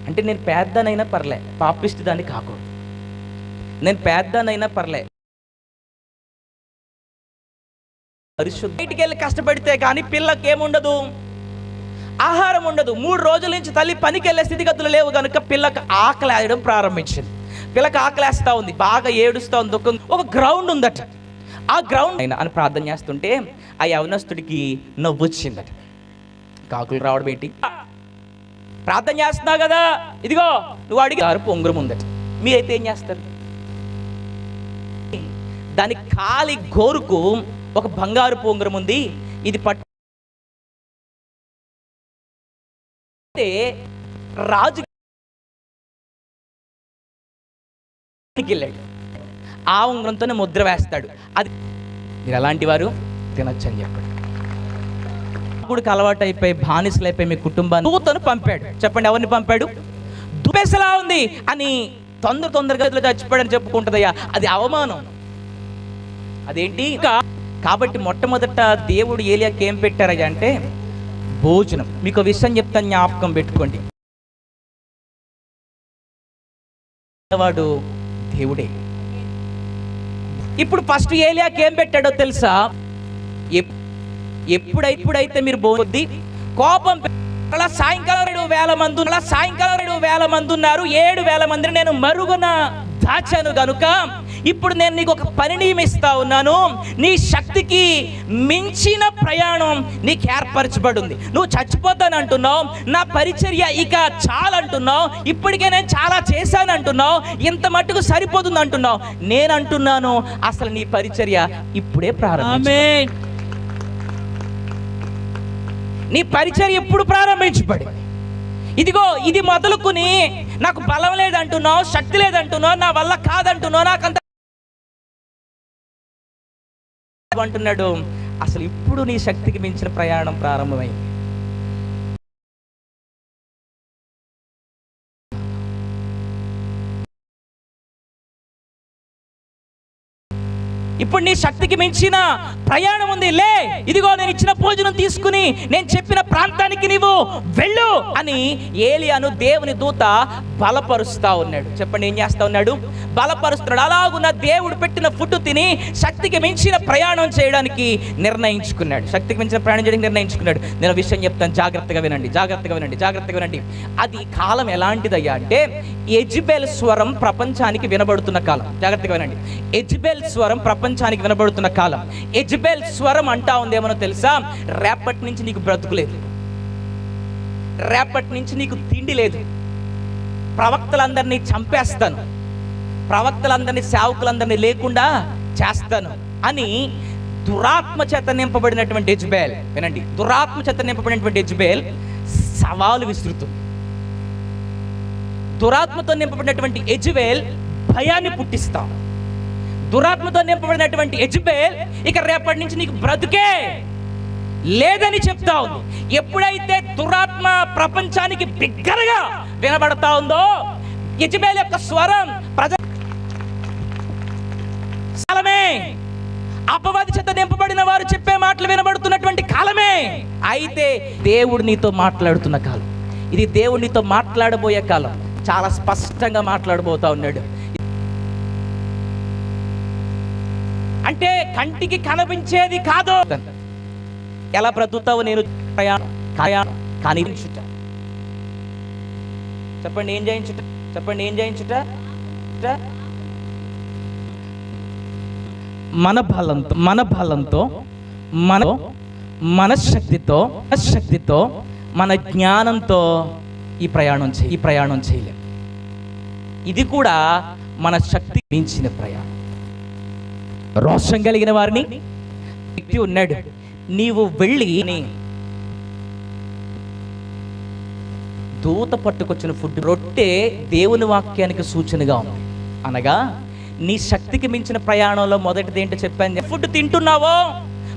G: అంటే నేను పేదనైనా పర్లే, పాపిష్టి దాన్ని కాకూడదు. నేను పేదనైనా పర్లే, పరిశుద్ధ. బయటికి వెళ్ళి కష్టపడితే కానీ పిల్లకి ఏముండదు, ఆహారం ఉండదు. 3 రోజుల నుంచి తల్లి పనికి వెళ్ళే స్థితిగతులు లేవు కనుక పిల్లకి ఆకలేయడం ప్రారంభించింది. పిల్లకి ఆకలేస్తూ ఉంది, బాగా ఏడుస్తూ ఉంది, దుఃఖం. ఒక గ్రౌండ్ ఉందట. ఆ గ్రౌండ్ అని ప్రార్థన చేస్తుంటే ఆ యవనస్తుడికి నవ్వు వచ్చిందట. కాకులు రావడం ఏంటి? ప్రార్థన చేస్తున్నావు కదా, ఇదిగో నువ్వు అడిగారు పొంగురం ఉందట. మీరైతే ఏం చేస్తారు? దాని కాలి గోరుకు ఒక బంగారు పొంగురం ఉంది, ఇది పట్టు. రాజు వెళ్ళాడు, ఆ ఉంగరంతోనే ముద్ర వేస్తాడు. అది మీరు ఎలాంటి వారు తినొచ్చు అని చెప్పాడు. ఇప్పుడు అలవాటు అయిపోయి బానిసలు అయిపోయి మీ కుటుంబాన్ని దూతను పంపాడు. చెప్పండి ఎవరిని పంపాడు? దుపేసలా ఉంది అని తొందరగా చచ్చిపోయాడని చెప్పుకుంటుందయ్యా, అది అవమానం. అదేంటి? కాబట్టి మొట్టమొదట దేవుడు ఏలియాకి ఏం పెట్టారయ్యా అంటే భోజనం. మీకు విషయం చెప్తాను, జ్ఞాపకం పెట్టుకోండి. వాడు దేవుడే. ఇప్పుడు ఫస్ట్ ఏలియాకి ఏం పెట్టాడో తెలుసా? ఎప్పుడైతే మీరు బోధి కోపం అలా సాయంకాలం 7,000 మంది ఉన్నారు. 7,000 మందిని నేను మరుగున దాచాను గనుక ఇప్పుడు నేను నీకు ఒక పని నియమిస్తా ఉన్నాను. నీ శక్తికి మించిన ప్రయాణం నీకు ఏర్పరచబడింది. నువ్వు చచ్చిపోతానంటున్నావు, నా పరిచర్య ఇక చాలంటున్నావు, ఇప్పటికే నేను చాలా చేశాను అంటున్నావు, ఇంత మట్టుకు సరిపోతుంది అంటున్నావు. నేను అంటున్నాను అసలు నీ పరిచర్య ఇప్పుడే ప్రారంభించు. నీ పరిచర్య ఎప్పుడు ప్రారంభించబడి, ఇదిగో ఇది మొదలుకుని నాకు బలం లేదంటున్నావు, శక్తి లేదంటున్నావు, నా వల్ల కాదంటున్నావు, నాకంత అంటున్నాడు. అసలు ఇప్పుడు నీ శక్తికి మించిన ప్రయాణం ప్రారంభమైంది. ఇప్పుడు నీ శక్తికి మించిన ప్రయాణం ఉంది, లే, ఇదిగో నేను ఇచ్చిన భోజనం తీసుకుని నేను చెప్పిన ప్రాంతానికి నీవు వెళ్ళు అని ఏలియాను దేవుని దూత బలపరుస్తా ఉన్నాడు. చెప్పండి, ఏం చేస్తా ఉన్నాడు? బలపరుస్తున్నాడు. అలాగున్న దేవుడు పెట్టిన ఫుడ్ తిని శక్తికి మించిన ప్రయాణం చేయడానికి నిర్ణయించుకున్నాడు. శక్తికి మించిన ప్రయాణం చేయడానికి నిర్ణయించుకున్నాడు. నేను విషయం చెప్తాను, జాగ్రత్తగా వినండి, జాగ్రత్తగా వినండి, జాగ్రత్తగా వినండి. అది కాలం ఎలాంటిదయ్యా అంటే యెజబెల్ స్వరం ప్రపంచానికి వినబడుతున్న కాలం. జాగ్రత్తగా వినండి. యెజబెల్ స్వరం ప్రపంచానికి వినబడుతున్న కాలం. యెజబెల్ స్వరం అంటా ఉంది ఏమనో తెలుసా? రేపటి నుంచి నీకు బ్రతుకు లేదు, రేపటి నుంచి నీకు తిండి లేదు, ప్రవక్తలందరినీ చంపేస్తాను, ప్రవక్తలందరినీ సేవకులందరినీ లేకుండా చేస్తాను అని దురాత్మ చేత నింపబడినటువంటి యెజబెల్, వినండి, దురాత్మ చేత నింపబడినటువంటి యెజబెల్ సవాలు విస్తృతుంది. దురాత్మతో నింపబడినటువంటి యెజబెల్ భయాన్ని పుట్టిస్తాం. దురాత్మతో నింపబడినటువంటి యెజబెల్ ఇక రేపటి నుంచి నీకు బ్రతుకే లేదని చెప్తా ఉంది. ఎప్పుడైతే దురాత్మ ప్రపంచానికి బిగ్గరగా వినబడతా ఉందో, యెజబెల్ యొక్క స్వరం కాలమే, అపవాది చేత నింపబడిన వారు చెప్పే మాటలు వినబడుతున్నటువంటి కాలమే. అయితే దేవుడు నీతో మాట్లాడుతున్న కాలం ఇది. దేవుడు నీతో మాట్లాడబోయే కాలం. చాలా స్పష్టంగా మాట్లాడబోతా ఉన్నాడు. అంటే కంటికి కనిపించేది కాదు. ఎలా బ్రతుకుతావు? నేను కానీ చెప్పండి, ఏం చేయించుట? చెప్పండి, ఏం చేయించుట? మన బలంతో మన శక్తితో మన జ్ఞానంతో ఈ ప్రయాణం చేయలేం. ఇది కూడా మన శక్తి మించిన ప్రయాణం. రోషం కలిగిన వారిని వ్యక్తి ఉన్నాడు, నీవు వెళ్ళి దూత పట్టుకొచ్చిన ఫుడ్ రొట్టె దేవుని వాక్యానికి సూచనగా ఉంది. అనగా నీ శక్తికి మించిన ప్రయాణంలో మొదటిది ఏంటో చెప్పాను. ఫుడ్ తింటున్నావో,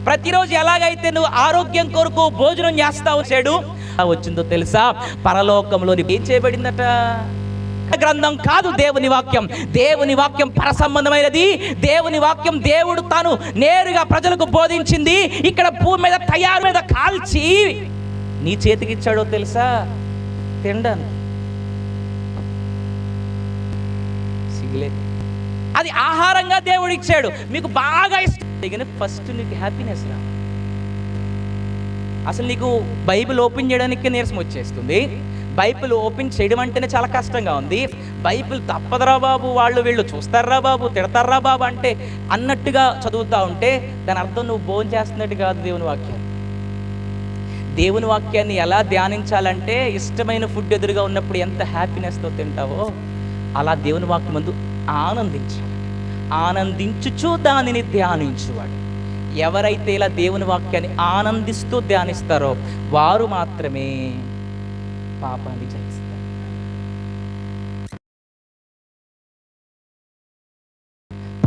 G: ప్రతిరోజు ఎలాగైతే నువ్వు ఆరోగ్యం కొరకు భోజనం చేస్తావు, చెడు వచ్చిందో తెలుసా? పరలోకంలో ఏం చేయబడిందట? గ్రంథం కాదు దేవుని వాక్యం. దేవుని వాక్యం పరసంబంధమైనది. దేవుని వాక్యం దేవుడు తాను నేరుగా ప్రజలకు బోధించింది. ఇక్కడ భూమి మీద తయారు మీద కాల్చి నీ చేతికి ఇచ్చాడో తెలుసా? తినడానికి. సిగ్గులేదు. అది ఆహారంగా దేవుడు ఇచ్చాడు. మీకు బాగా ఇష్టం. ఫస్ట్ నీకు హ్యాపీనెస్ రా. అసలు నీకు బైబిల్ ఓపెన్ చేయడానికి నీరసం వచ్చేస్తుంది. బైబిల్ ఓపెన్ చేయడం అంటేనే చాలా కష్టంగా ఉంది. బైబిల్ తప్పదురా బాబు, వాళ్ళు వీళ్ళు చూస్తారా బాబు, తిడతారా బాబు అంటే అన్నట్టుగా చదువుతూ ఉంటే దాని అర్థం నువ్వు భోజనం చేస్తున్నట్టు కాదు. దేవుని వాక్యాన్ని ఎలా ధ్యానించాలంటే, ఇష్టమైన ఫుడ్ ఎదురుగా ఉన్నప్పుడు ఎంత హ్యాపీనెస్తో తింటావో అలా దేవుని వాక్యం ముందు ఆనందించాలి. ఆనందించుచు దానిని ధ్యానించువాడు. ఎవరైతే ఇలా దేవుని వాక్యాన్ని ఆనందిస్తూ ధ్యానిస్తారో వారు మాత్రమే పాపాన్ని జయిస్తారు.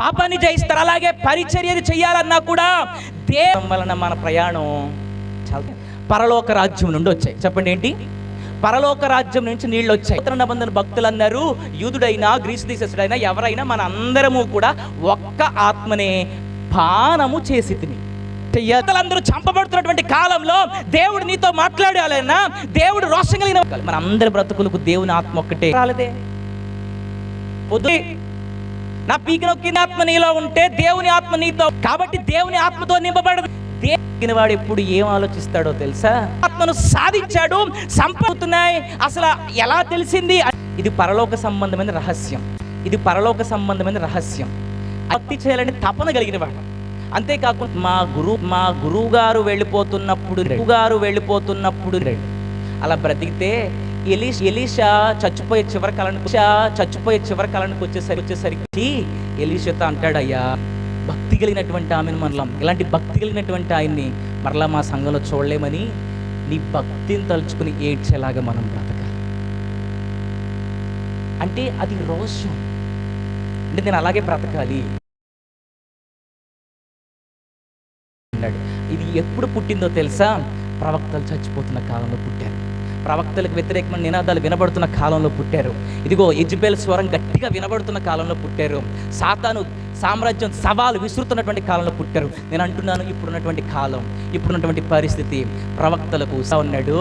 G: పాపాన్ని జయిస్తారు. అలాగే పరిచర్యలు చేయాలన్నా కూడా దేవుని వలన మన ప్రయాణం పరలోక రాజ్యం నుండి వచ్చాయి. చెప్పండి, ఏంటి? పరలోక రాజ్యం నుంచి నీళ్ళు వచ్చాయి. నూతన నిబంధన భక్తులు అన్నారు, యూదుడైనా గ్రీసు దేశస్థుడైనా ఎవరైనా మన అందరము కూడా ఒక్క ఆత్మనే పానము చేసి తిని. అందరూ చంపబడుతున్నటువంటి కాలంలో దేవుడు నీతో మాట్లాడాలన్నా, దేవుడు రోషం కలిగిన మన అందరి బ్రతుకులకు దేవుని ఆత్మ ఒక్కటే రాలేదే. పొద్దు నా పీక నొక్కిన ఆత్మ నీలో ఉంటే దేవుని ఆత్మ నీతో, కాబట్టి దేవుని ఆత్మతో నింపబడదు. దేవుని వాడు ఎప్పుడు ఏం ఆలోచిస్తాడో తెలుసా? ఆత్మను సాధించాడు, సంపడుతున్నాయి. అసలు ఎలా తెలిసింది? ఇది పరలోక సంబంధమైన రహస్యం. ఇది పరలోక సంబంధమైన రహస్యం. భక్తి చేయాలని తపన కలిగిన వాడు. అంతేకాకుండా మా గురువు గారు వెళ్ళిపోతున్నప్పుడు అలా బ్రతికితే ఎలీషా చచ్చిపోయే చివరి కాలానికి వచ్చేసరికి ఎలీషాతో అంటాడు, అయ్యా భక్తి కలిగినటువంటి ఆమెను మరలా, ఇలాంటి భక్తి కలిగినటువంటి ఆయన్ని మరలా మా సంఘంలో చూడలేమని నీ భక్తిని తలుచుకుని ఏడ్చేలాగా మనం బ్రతకాలి. అంటే అది రోషం. అంటే నేను అలాగే బ్రతకాలి. ఇది ఎప్పుడు పుట్టిందో తెలుసా? ప్రవక్తలు చచ్చిపోతున్న కాలంలో పుట్టారు. ప్రవక్తలకు వ్యతిరేకమైన నినాదాలు వినబడుతున్న కాలంలో పుట్టారు. ఇదిగో యెజబెల్ స్వరం గట్టిగా వినబడుతున్న కాలంలో పుట్టారు. సాతాను సామ్రాజ్యం సవాలు విసురుతున్నటువంటి కాలంలో పుట్టారు. నేను అంటున్నాను, ఇప్పుడున్నటువంటి కాలం, ఇప్పుడున్నటువంటి పరిస్థితి ప్రవక్తలకు ఉన్నాడు.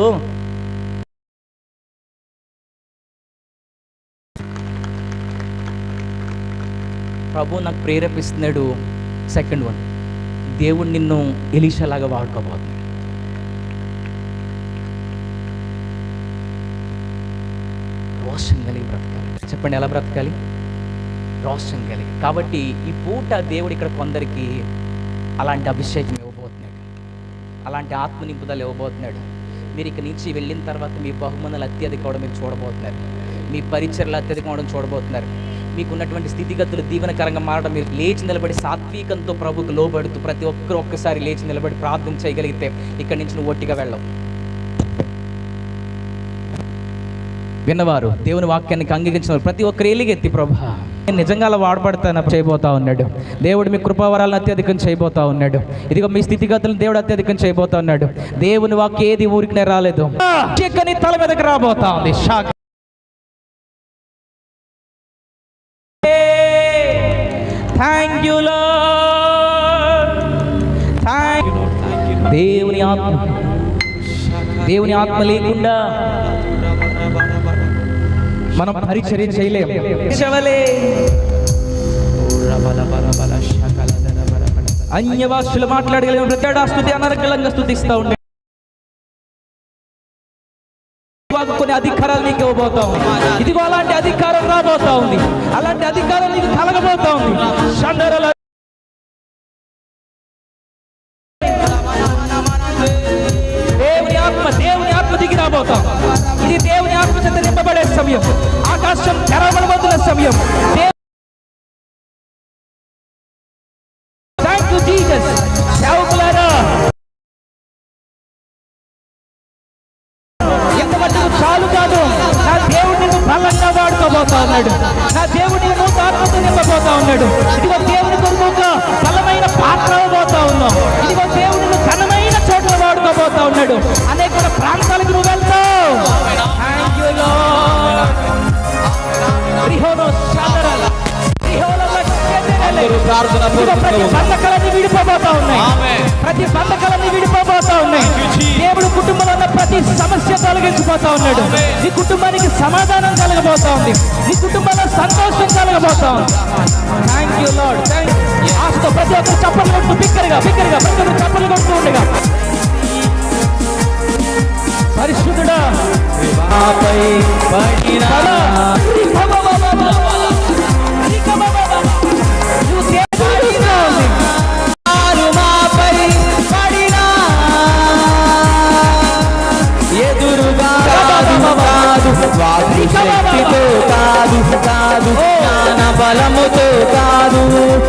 G: ప్రభు నాకు ప్రేరేపిస్తున్నాడు. సెకండ్ వన్, దేవుడు నిన్ను ఎలీషాలాగా వాడుకోబోతున్నాడు. రోషం కలిగి బ్రతకాలి. చెప్పండి, ఎలా బ్రతకాలి? రోషం కలిగి. కాబట్టి ఈ పూట దేవుడు ఇక్కడ కొందరికి అలాంటి అభిషేకం ఇవ్వబోతున్నాడు, అలాంటి ఆత్మ నింపుదల ఇవ్వబోతున్నాడు. మీరు ఇక్కడి నుంచి వెళ్ళిన తర్వాత మీ బహుమానాలు అత్యధిక అవడం మీరు చూడబోతున్నారు. మీ పరిచర్లు అత్యధికం అవడం చూడబోతున్నారు. మీకున్నటువంటి స్థితిగతులు దీవెనకరంగా మారడం, మీరు లేచి నిలబడి సాత్వికంతో ప్రభుకు లోబడుతూ ప్రతి ఒక్కరు ఒక్కసారి లేచి నిలబడి ప్రార్థన చేయగలిగితే ఇక్కడి నుంచి నువ్వు ఒట్టిగా వెళ్ళవు. విన్నవారు, దేవుని వాక్యాన్ని అంగీకరించిన ప్రతి ఒక్కరు ఎలిగెత్తి, ప్రభా నేను నిజంగా అలా వాడబడతాను చేయబోతా ఉన్నాడు. దేవుడు మీ కృపావరాలను అత్యధికం చేయబోతా ఉన్నాడు. ఇదిగో మీ స్థితిగతులను దేవుడు అత్యధికం చేయబోతా ఉన్నాడు. దేవుని వాక్యం ఏది ఊరికినే రాలేదు, తల మీదకి రాబోతా ఉంది. Thank you lord, thank you lord. దేవుని ఆత్మ, దేవుని ఆత్మ లేకుండా మనం పరిచర్య చేయలేం. అన్య భాషలు మాట్లాడగలిగిన ప్రత్యేక స్తుతి అనర్గళంగా స్తుతిస్తూ ఉండే కొన్ని అధికారాలు నీకు ఇవ్వబోతా ఉంది. ఇదిగో అలాంటి అధికారం రాబోతా ఉంది, అలాంటి అధికారం నీకు కలగబోతా ఉంది. దేవుని ఆత్మ దిగి రాబోతాం. ఇది దేవుని ఆత్మ చేత నింపబడే సమయం, ఆకాశం తెరవబడబోతున్న సమయం. Thank you Jesus. సేవకులారా, ఎంతమంది చాలు కాదు, నా దేవుడు నిన్ను బలంగా వాడుకోబోతా ఉన్నాడు. నా దేవుడు నిన్ను ఆత్మతో నింపబోతా ఉన్నాడు. ఇదిగో దేవుని కొరకు ఒక బలమైన పాత్ర అవ్వబోతా ఉన్నాం. ఇదిగో దేవుడు నిన్ను ఘనమైన చోట్ల వాడుకోబోతా ఉన్నాడు. అనేక ప్రాంతాలకు నువ్వు వెళ్తావు. Thank you lord. ప్రతి బంధకాలన్నీ విడిపోబోతా ఉన్నాయి. ప్రతి బంధకాలన్నీ విడిపోబోతా ఉన్నాయి. దేవుడు కుటుంబంలో ఉన్న ప్రతి సమస్య తొలగించిపోతా ఉన్నాడు. నీ కుటుంబానికి సమాధానం కలగబోతా ఉంది. నీ కుటుంబంలో సంతోషం కలగబోతా ఉంది. Thank you lord. ఆశతో ప్రతి ఒక్కరు చప్పట్లు కొడుతూ బిగ్గరగా బిగ్గరగా ప్రతి ఒక్కరు చప్పట్లు కొడుతూ ఉండగా, పరిశుద్ధుడా ఎదురుగా కాదు కాదు, జ్ఞాన బలముతో కాదు,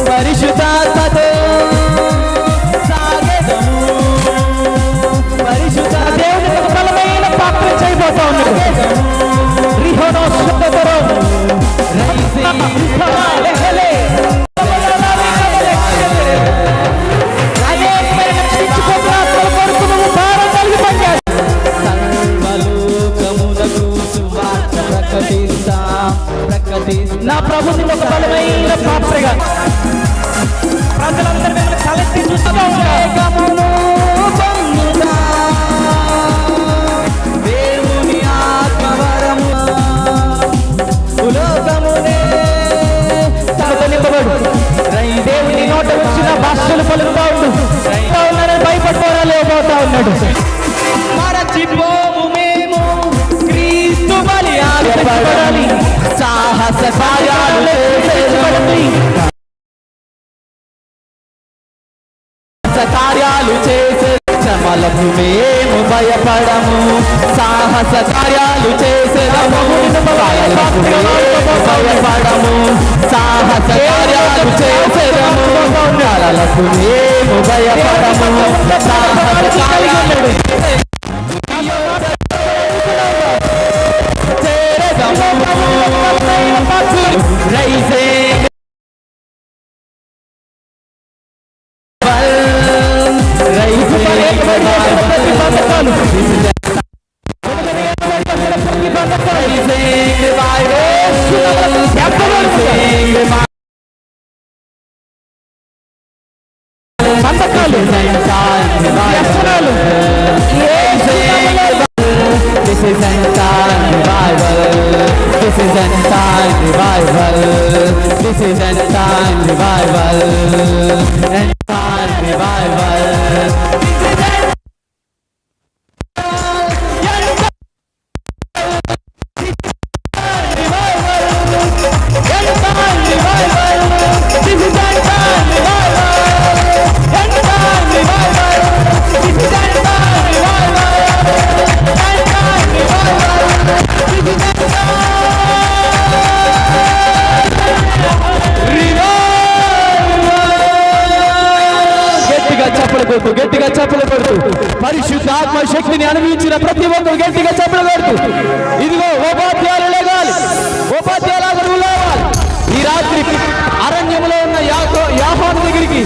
G: పరిశుద్ధాత్మతో సాగెదము. పరిశుద్ధ దేవుని బలమైన పాత్ర చేయబోతా ఉన్నాడు. నా ప్రభుని ఒక బలమైన పాత్రగా ప్రజలందరూ మిమ్మల్ని తలెత్తి చూస్తూ ఉంటారు. దేవుని ఆత్మవరము లోకమునే నింపబడు. దేవుని నోట వచ్చిన భాషలు పలుకుతా ఉండు. భయపడిపోవాలని ఇవ్వబోతా ఉన్నాడు. మరచిపోము మేము క్రీస్తు బలి ఆశపడాలి. సాహస కార్యాలు కార్యాలు చేసే శ్రమలకు మేము భయపడము. సాహస కార్యాలు చేసేదము భయపడము. సాహస కార్యాలు చేసేదము కలలకు మేము భయపడము. సాహస కార్యాలు రైసే సంతకాలు, వ్యసనాలు,
C: This is end time revival. This is end time revival. This is end time revival. End time revival. గట్టిగా చప్పలు కొడుతూ పరిశుద్ధ ఆత్మ శక్తిని అనుభవించిన ప్రతి ఒక్కరు గట్టిగా చప్పలు కొడుతూ ఇదిగో ఉపాధ్యాయులు లేవాలి, ఉపాధ్యాయులు లేవాలి. ఈ రాత్రి అరణ్యంలో ఉన్న యాహాను దగ్గరికి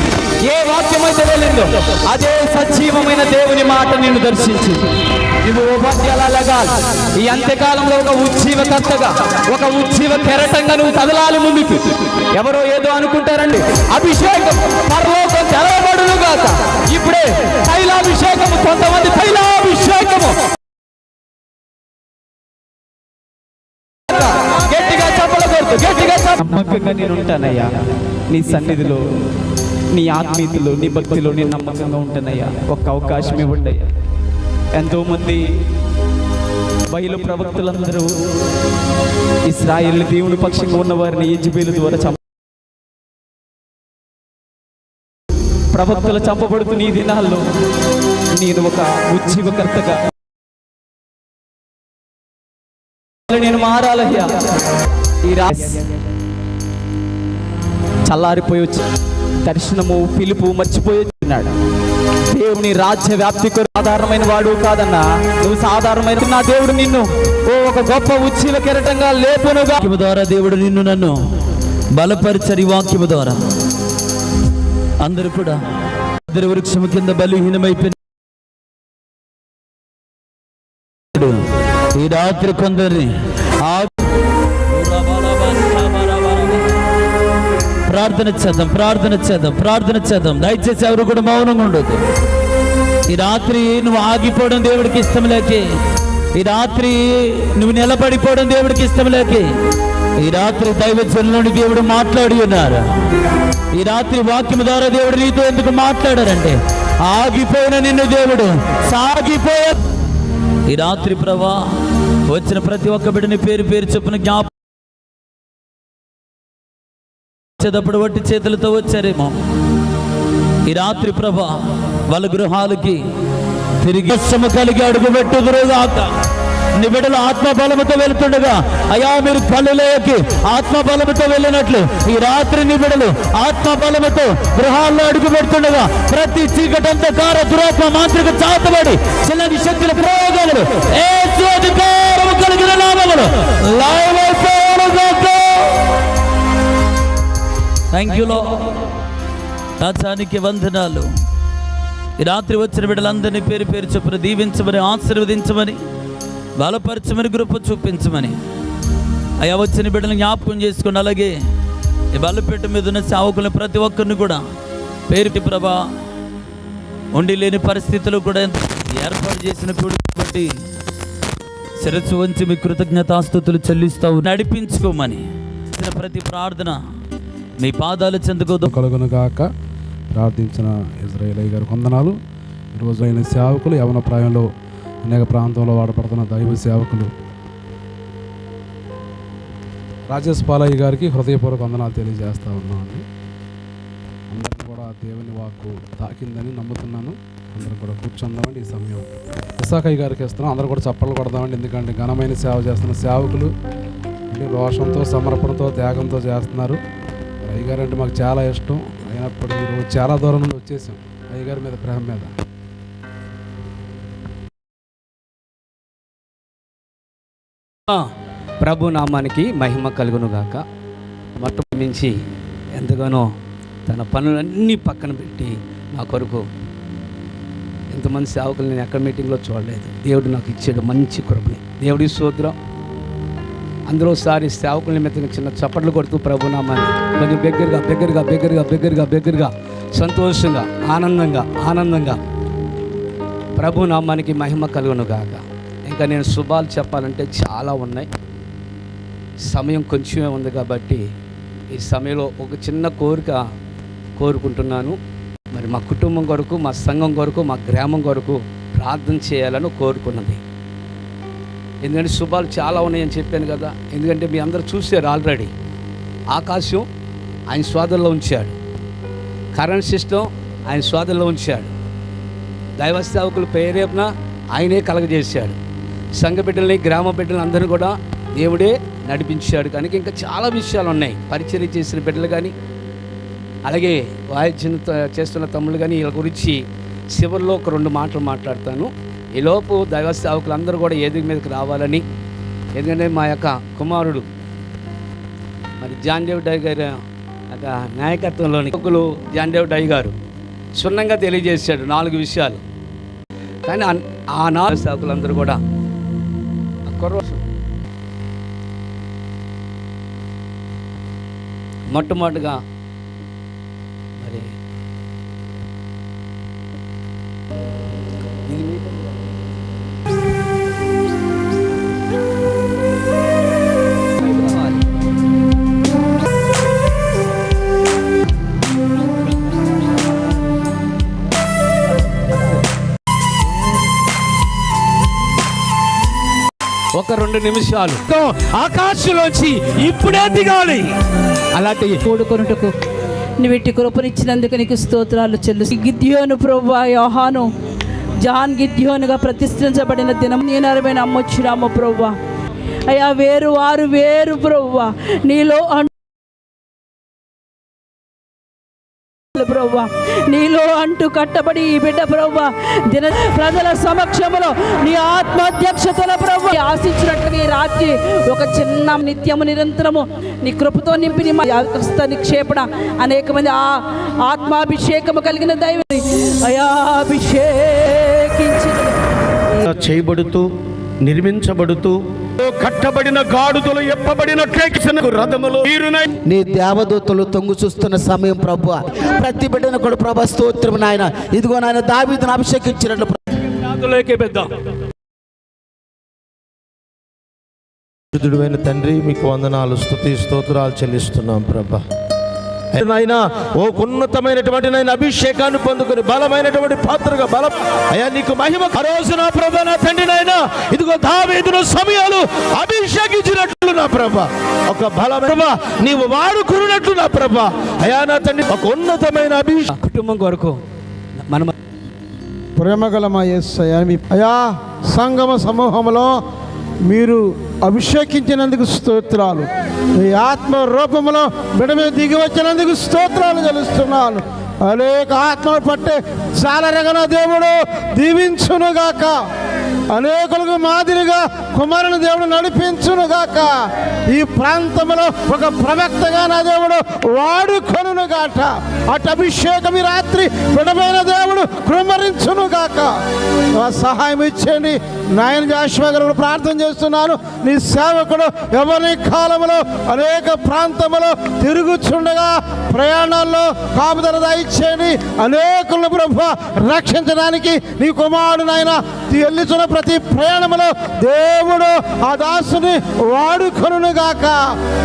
C: ఏ వాక్యం అయితే వెళ్ళిందో అదే సజీవమైన దేవుని మాట నిన్ను దర్శించి నువ్వు ఉపాధ్యాయులగాలి. ఈ అంత్యకాలంలో ఒక ఉజ్జీవకర్తగా, ఒక ఉజ్జీవ కెరటంగా నువ్వు కదలాలి ముందుకు. ఎవరో ఏదో అనుకుంటారండి. అభిషేకం పరలోకం తెరవబడును గాక. ఇప్పుడే తైలాభిషేకము, కొంతమంది తైలాభిషేకము. గట్టిగా చెప్పకూడదు, గట్టిగా నమ్మకంగా నేను ఉంటానయ్యా నీ సన్నిధిలో, నీ ఆత్మీయతలో, నీ భక్తిలో నేను నమ్మకంగా ఉంటానయ్యా. ఒక్క అవకాశం ఇవ్వండి అయ్యా. ఎంతోమంది బయలు ప్రవక్తలందరూ ఇశ్రాయేలు దేవుని పక్షంగా ఉన్న వారిని యెజెబెలు ద్వారా ప్రవక్తలు చంపబడుతున్న ఈ దినాల్లో నేను ఒక ఉజ్జీవకర్తగా నేను మారాలయ్యా. ఈ చల్లారిపోయి వచ్చి దర్శనము పిలుపు మర్చిపోయి వచ్చినాడు. దేవుని రాజ్య వ్యాప్తి సాధారణమైన వాడు కాదన్నా, నువ్వు సాధారణమైన నా దేవుడు నిన్ను ఒక గొప్ప ఉజ్జీవ కెరటంగా లేపునుగా ద్వారా దేవుడు నిన్ను నన్ను బలపరిచని వాక్యము ద్వారా అందరూ కూడా ఇద్దరు వృక్షము కింద బలహీనమైపోయిన ఈ రాత్రి కొందరిని ప్రార్థన చేద్దాం, ప్రార్థన చేద్దాం, ప్రార్థన చేద్దాం. దయచేసి ఎవరు కూడా మౌనంగా ఉండదు. ఈ రాత్రి నువ్వు ఆగిపోవడం దేవుడికి ఇష్టం లేకే, ఈ రాత్రి నువ్వు నిలబడిపోవడం దేవుడికి ఇష్టం లేకే. ఈ రాత్రి దైవజనులను దేవుడు మాట్లాడి ఉన్నారు. ఈ రాత్రి వాక్యం ద్వారా దేవుడు నీతో ఎందుకు మాట్లాడారంటే ఆగిపోయిన నిన్ను దేవుడు సాగిపోయే. ఈ రాత్రి ప్రభా వచ్చిన ప్రతి ఒక్క బిడ్డని పేరు పేరు చొప్పున జ్ఞాపకప్పుడు వట్టి చేతులతో వచ్చారేమో. ఈ రాత్రి ప్రభా వాళ్ళ గృహాలకి తిరిగి కలిగి అడుగు పెట్టుదురుగాక. నీ బిడ్డలు ఆత్మబలముతో వెళుతుండగా అయా మీరు పల్లెలోకి ఆత్మబలముతో వెళ్ళినట్లు ఈ రాత్రి నీ బిడ్డలు ఆత్మబలముతో గృహాల్లో అడుగు పెడుతుండగా ప్రతి చీకటంతా కార దురాత్మ మాంత్రిక చాతబడి చిన్నది శక్తుల ప్రయోగాలు యేసు అధికారము కలిగిన నామములో లైవ్ అయిపోవుగాక. Thank you Lord. రాజానికి వందనాలు. ఈ రాత్రి వచ్చిన బిడ్డలందరినీ పేరు పేరు చొప్పున దీవించమని, ఆశీర్వదించమని, బలపరచమని, కృప చూపించమని అయ్యా వచ్చిన బిడ్డలను జ్ఞాపకం చేసుకుని, అలాగే ఈ బలపేట మీద ఉన్న సేవకులను ప్రతి ఒక్కరిని కూడా పేరు ప్రభా ఉండి లేని పరిస్థితులు కూడా ఏర్పాటు చేసిన బట్టి శిరస్సు వంచి మీ కృతజ్ఞతాస్తుతులు చెల్లిస్తావు. నడిపించుకోమని ప్రతి ప్రార్థన మీ పాదాల చెందుకు
B: కలుగునుగాక. ప్రార్థించిన ఇజ్రాయేలయ్య గారు వందనాలు. ఈరోజు అయిన సేవకులు యవన ప్రాయంలో అనేక ప్రాంతంలో వాడపడుతున్న దైవ సేవకులు రాజేష్ పాలయ్య గారికి హృదయపూర్వక వందనాలు తెలియజేస్తా ఉన్నామండి. అందరినీ కూడా దేవుని వాక్కు తాకిందని నమ్ముతున్నాను. అందరూ కూడా కూర్చుందామండి. ఈ సమయం ఇసాకయ్య గారికి ఇస్తున్నాం. అందరూ కూడా చప్పట్లు కొడదామండి. ఎందుకంటే ఘనమైన సేవ చేస్తున్న సేవకులు అంటే రోషంతో, సమర్పణతో, త్యాగంతో చేస్తున్నారు. అయ్యగారు అంటే మాకు చాలా ఇష్టం. అయినప్పుడు ఈరోజు చాలా దూరం నుండి వచ్చేసాం అయ్యగారి మీద, ప్రేమ మీద.
F: ప్రభు నామానికి మహిమ కలుగునుగాక. మొట్టమించి ఎంతగానో తన పనులన్నీ పక్కన పెట్టి నా కొరకు ఎంతమంది సేవకులు నేను ఎక్కడ మీటింగ్లో చూడలేదు. దేవుడు నాకు ఇచ్చాడు మంచి కృపని. దేవుడి స్తోత్రం.
H: అందరూ ఒకసారి సేవకుల నిమిత్తం చిన్న చప్పట్లు కొడుతూ ప్రభునామాన్ని కొంచెం బిగ్గరగా సంతోషంగా ఆనందంగా ప్రభు నామానికి మహిమ కలుగును గాక. ఇంకా నేను శుభాలు చెప్పాలంటే చాలా ఉన్నాయి, సమయం కొంచెమే ఉంది కాబట్టి ఈ సమయంలో ఒక చిన్న కోరుకుంటున్నాను. మరి మా కుటుంబం కొరకు, మా సంఘం కొరకు, మా గ్రామం కొరకు ప్రార్థన చేయాలని కోరుకున్నది. ఎందుకంటే శుభాలు చాలా ఉన్నాయని చెప్పాను కదా. ఎందుకంటే మీ అందరూ చూశారు ఆల్రెడీ. ఆకాశం ఆయన స్వాధీనంలో ఉంచాడు, కరెంట్ సిస్టమ్ ఆయన స్వాధీనంలో ఉంచాడు, దైవ సేవకుల ప్రేరేపణ ఆయనే కలగజేశాడు, సంఘ బిడ్డల్ని గ్రామ బిడ్డలని అందరినీ కూడా దేవుడే నడిపించాడు. కనుక ఇంకా చాలా విషయాలు ఉన్నాయి. పరిచర్య చేసిన బిడ్డలు కానీ, అలాగే వాయిద్యం చేస్తున్న తమ్ముళ్ళు కానీ, వీళ్ళ గురించి చివరిలో ఒక 2 మాటలు మాట్లాడతాను. ఈలోపు దైవ సేవకులు అందరూ కూడా ఏదిక మీదకి రావాలని, ఎందుకంటే మా యొక్క కుమారుడు మరి జాన్ డేవ్ డై గారి నాయకత్వంలోని జాన్ డేవ్ డై గారు క్షుణ్ణంగా తెలియజేశాడు 4 విషయాలు. కానీ ఆ 4 సేవకులందరూ కూడా మొట్టమొదటిగా మరి ఒక 2 నిమిషాలు ఆకాశంలోంచి ఇప్పుడే దిగాలి. అలాంటి
A: కూడుకొనుటకు నువ్వు ఇట్టి కృపనిచ్చినందుకు నీకు స్తోత్రాలు చెల్లిస్తూ గిద్యోను ప్రభువా, యోహాను జాన్ గిద్యోనుగా ప్రతిష్ఠించబడిన దినం నేను 40 నమ్మొచ్చున్నాము ప్రభువా. అయ్యా వారు వేరు ప్రభువా, నీలో ప్రభువా, నీలో అంటూ కట్టబడి ఈ బిడ్డ ప్రభువా దిన ప్రజల సమక్షంలో నీ ఆత్మాధ్యక్షతల ప్రభువా ఆశించినట్లుగా ఈ రాత్రి ఒక చిన్న నిత్యము నిరంతరము నీ కృపతో నింపి నీ హస్త నిక్షేపణ అనేక మంది ఆత్మాభిషేకము కలిగిన దైవం అయా అభిషేకించి
I: చేయబడుతూ నిర్మించబడుతూ కట్టబడిన గాడుదలు ఎప్పబడిన రథములు
J: నీ దేవదూతలు తొంగు చూస్తున్న సమయం ప్రభువా, ప్రతి బిడ్డను కూడా ప్రభా స్తోత్రం నాయన. ఇదిగో నాయన దావీదును అభిషేకించినట్లు
I: పరిశుద్ధుడైన తండ్రి మీకు వందనాలు, స్తుతి స్తోత్రాలు చెల్లిస్తున్నాం ప్రభా. నాయన ఓ ఉన్నతమైనటువంటి నాయన అభిషేకాన్ని పొందుకుని బలమైనటువంటి పాత్రగా బలం అయ్యా నీకు మహిమ ఆ రోజు నా ప్రభా నా తండ్రి నాయన ఇదిగో దావీదును సమయాలు అభిషేకించినట్లు నా ప్రభా, ఒక బలమైన నీవు వాడుకున్నట్లు నా ప్రభా అయ్యా నా తండ్రి ఒక ఉన్నతమైన
H: కుటుంబం కొరకు మనం
K: ప్రేమగల మా యేసయ్యా అయా సంగమ సమూహంలో మీరు అభిషేకించినందుకు స్తోత్రాలు, మీ ఆత్మ రూపంలో బిడ్డ మీద దిగి వచ్చినందుకు స్తోత్రాలు చెల్లిస్తున్నాను. అనేక ఆత్మలు పట్టే చాలరగన దేవుడు దీవించునుగాక, అనేకులకు మాదిరిగా కుమారుని దేవుడు నడిపించునుగాక, ఈ ప్రాంతంలో ఒక ప్రవక్తగా నా దేవుడు వాడుకొనుగాక, అటు అభిషేకం ఈ రాత్రి విడమైన దేవుడు కృమ్మరించునుగాక. సహాయం ఇచ్చేయండి నాయన. జాషువా గారు ప్రార్థన చేస్తున్నాను, నీ సేవకుడు ఎవరి కాలంలో అనేక ప్రాంతంలో తిరుగుచుండగా ప్రయాణాల్లో కాపుదల దయచేయండి. అనేకులను ప్రభువా రక్షించడానికి నీ కుమారుడు నాయన వెళ్ళుచున్న ప్రతి ప్రయాణంలో దేవుడు ఆ దాసుని వాడుకొనుగాక.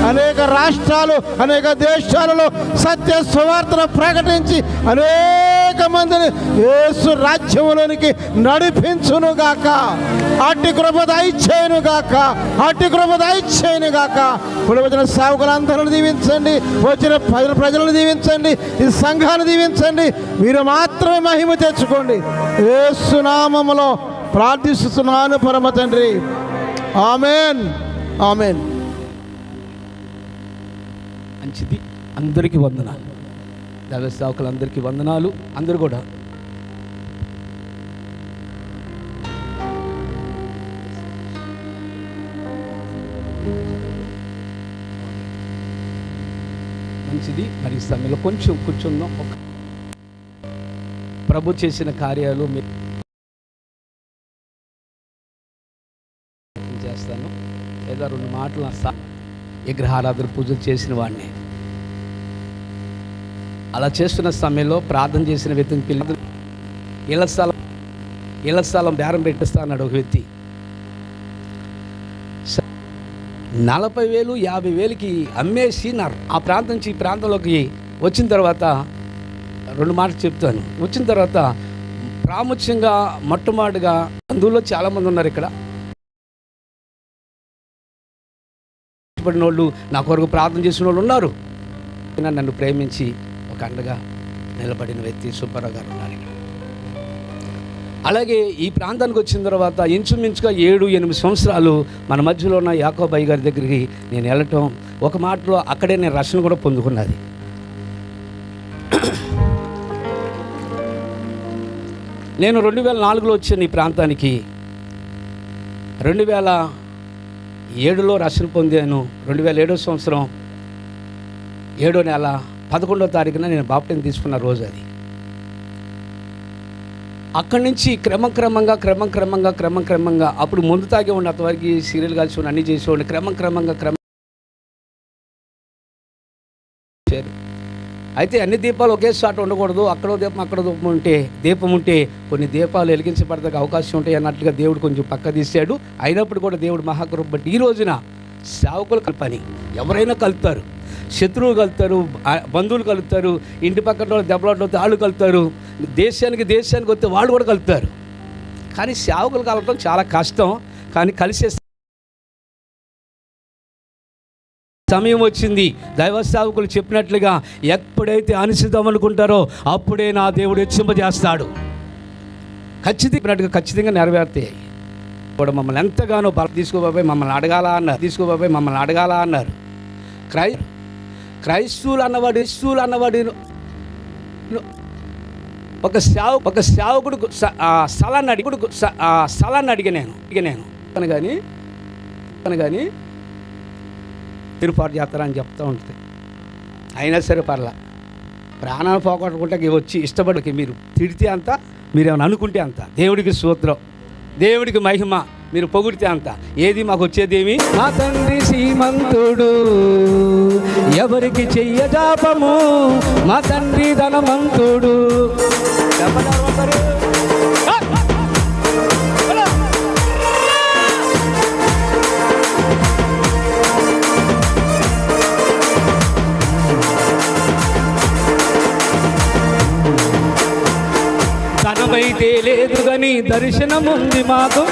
K: అనేక రాష్ట్రాలు అనేక దేశాలలో సత్య సువార్తను ప్రకటించి అనేక మందిని యేసు రాజ్యంలోనికి నడిపించునుగాక. అట్టి కృప దయచేయునుగాక, అట్టి కృప దయచేయునుగాక. ఇప్పుడు వచ్చిన సేవకులందరిని దీవించండి, వచ్చిన ప్రజలను దీవించండి, ఈ సంఘాన్ని దీవించండి. మీరు మాత్రమే మహిమ తెచ్చుకోండి. యేసు నామములో ప్రార్థిస్తున్నాను పరమ తండ్రి, ఆమేన్, ఆమేన్.
H: మంచిది. అందరికీ వందనాలు, దైవ సేవకులందరికీ వందనాలు. అందరూ కూడా మంచిది. మరి ఈ సమయంలో కొంచెం కూర్చుందాం. ప్రభు చేసిన కార్యాలు చేస్తాను, లేదా 2 మాటలు విగ్రహారాధన పూజలు చేసిన వాడిని. అలా చేస్తున్న సమయంలో ప్రార్థన చేసిన వ్యక్తిని పిల్లలు ఇళ్ల స్థలం బేరం పెట్టిస్తా అన్నాడు ఒక వ్యక్తి. 40,000 50,000కి అమ్మేసి ఆ ప్రాంతం నుంచి ఈ ప్రాంతంలోకి వచ్చిన తర్వాత 2 మాటలు చెప్తాను. వచ్చిన తర్వాత ప్రాముఖ్యంగా మొట్టమొదటిగా బంధువుల్లో చాలామంది ఉన్నారు ఇక్కడ. పడిన వాళ్ళు, నా కొరకు ప్రార్థన చేసిన వాళ్ళు ఉన్నారు. నన్ను ప్రేమించి ఒక అండగా నిలబడిన వ్యక్తి సుబ్బారావు గారు ఉన్నారు ఇక్కడ. అలాగే ఈ ప్రాంతానికి వచ్చిన తర్వాత ఇంచుమించుగా 7-8 సంవత్సరాలు మన మధ్యలో ఉన్న యాకోబాయి గారి దగ్గరికి నేను వెళ్ళటం, ఒక మాటలో అక్కడే నేను రక్షణ కూడా పొందుకున్నది. నేను 2004లో వచ్చాను ఈ ప్రాంతానికి. 2007లో రక్షణ పొందాను. 2007 సంవత్సరం 7వ నెల 11వ తారీఖున నేను బాప్టిజం తీసుకున్న రోజు అది. అక్కడి నుంచి క్రమంగా అప్పుడు ముందు తాగే ఉండి అంతవరకు సీరియల్ కాల్చి అన్నీ చేసేవాడిని. క్రమంగా అయితే అన్ని దీపాలు ఒకే చోట ఉండకూడదు. అక్కడో దీపం అక్కడో దీపం ఉంటే కొన్ని దీపాలు వెలిగించబడడానికి అవకాశం ఉంటాయి అన్నట్లుగా దేవుడు కొంచెం పక్క తీశాడు. అయినప్పుడు కూడా దేవుడు మహాకృప బట్టి ఈ రోజున సేవకులు పని ఎవరైనా కలుపుతారు, శత్రువులు కలుపుతారు, బంధువులు కలుపుతారు, ఇంటి పక్కన వాళ్ళు దెబ్బలాటతో వాళ్ళు కలుపుతారు, దేశానికి వస్తే వాళ్ళు కూడా కలుపుతారు. కానీ సేవకులు కలపడం చాలా కష్టం. కానీ కలిసే సమయం వచ్చింది. దైవ సేవకులు చెప్పినట్లుగా ఎప్పుడైతే అనుసిద్దాం అనుకుంటారో అప్పుడే నా దేవుడు హెచ్చింపజేస్తాడు. ఖచ్చితంగా నెరవేరుతాయి. ఇప్పుడు మమ్మల్ని ఎంతగానో తీసుకోబాబాయ్ మమ్మల్ని అడగాల అన్నారు. క్రైస్తవులు అన్నవాడు ఒక సేవకుడు స్థలాన్ని అడిగాను కానీ తిరుపాటు చేస్తారా అని చెప్తూ ఉంటుంది. అయినా సరే పర్లా, ప్రాణాలు పోగొట్టుకుంటే వచ్చి ఇష్టపడికి మీరు తిడితే అంత, మీరు ఏమైనా అనుకుంటే అంత. దేవుడికి స్తోత్రం, దేవుడికి మహిమ. మీరు పొగిడితే అంత. ఏది మాకు వచ్చేదేమి? మా తండ్రి శ్రీమంతుడు, ఎవరికి చెయ్య జాపము, మా తండ్రి ధనవంతుడు. ధనమైతే లేదు కానీ దర్శనముంది మాకు,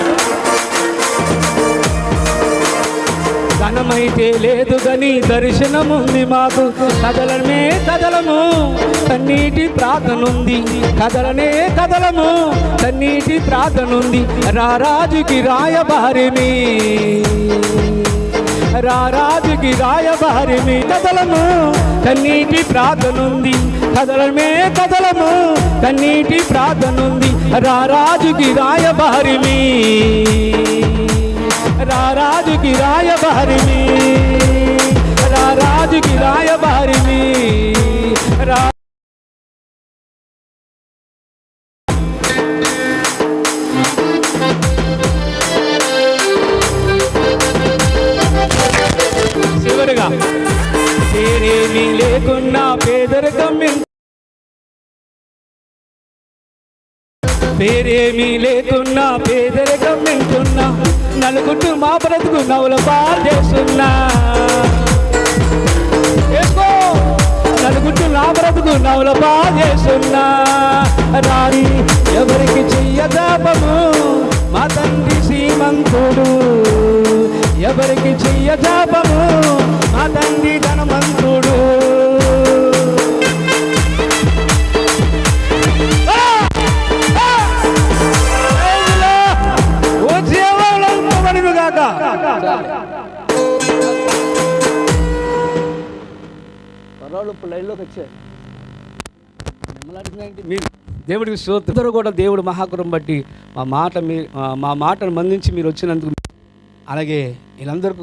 H: ధనమైతే లేదు కానీ దర్శనముంది మాకు. కదలము కన్నీటి ప్రార్థనుంది, కదలము కన్నీటి ప్రార్థనుంది. రారాజుకి రాయబారిని, కదలము కన్నీటి ప్రార్థనుంది, కదలము కన్నీటి ప్రార్థనుంది. రారాజుకి రాయబారిని, రారాజుకి రాయబారిని. చివరిగా పేరేమీ లేకున్నా పేదరికం వింటున్నా, నలుగుట్టు మా బ్రతుకు నవ్వుల పాల్చేస్తున్నా. నలుగుట్టు నా బ్రతుకు నవ్వుల పాల్చేస్తున్నా. రాని ఎవరికి చెయ్య జాపము, మా తండ్రి శ్రీమంతుడు, ఎవరికి చెయ్య జాపము, మా తండ్రి ధనవంతుడు. లైన్లోకి వచ్చారు. మీరు దేవుడికి స్తోత్రం. కూడా దేవుడు మహాకృపను బట్టి మా మాటను మందించి మీరు వచ్చినందుకు, అలాగే వీళ్ళందరి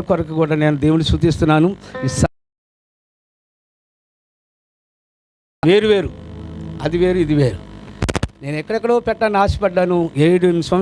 H: కొరకు కూడా నేను దేవుని స్తుతిస్తున్నాను. వేరు అది వేరు ఇది వేరు. నేను ఎక్కడెక్కడో పెట్టాలని ఆశపడ్డాను. 7 సంవత్సరాలు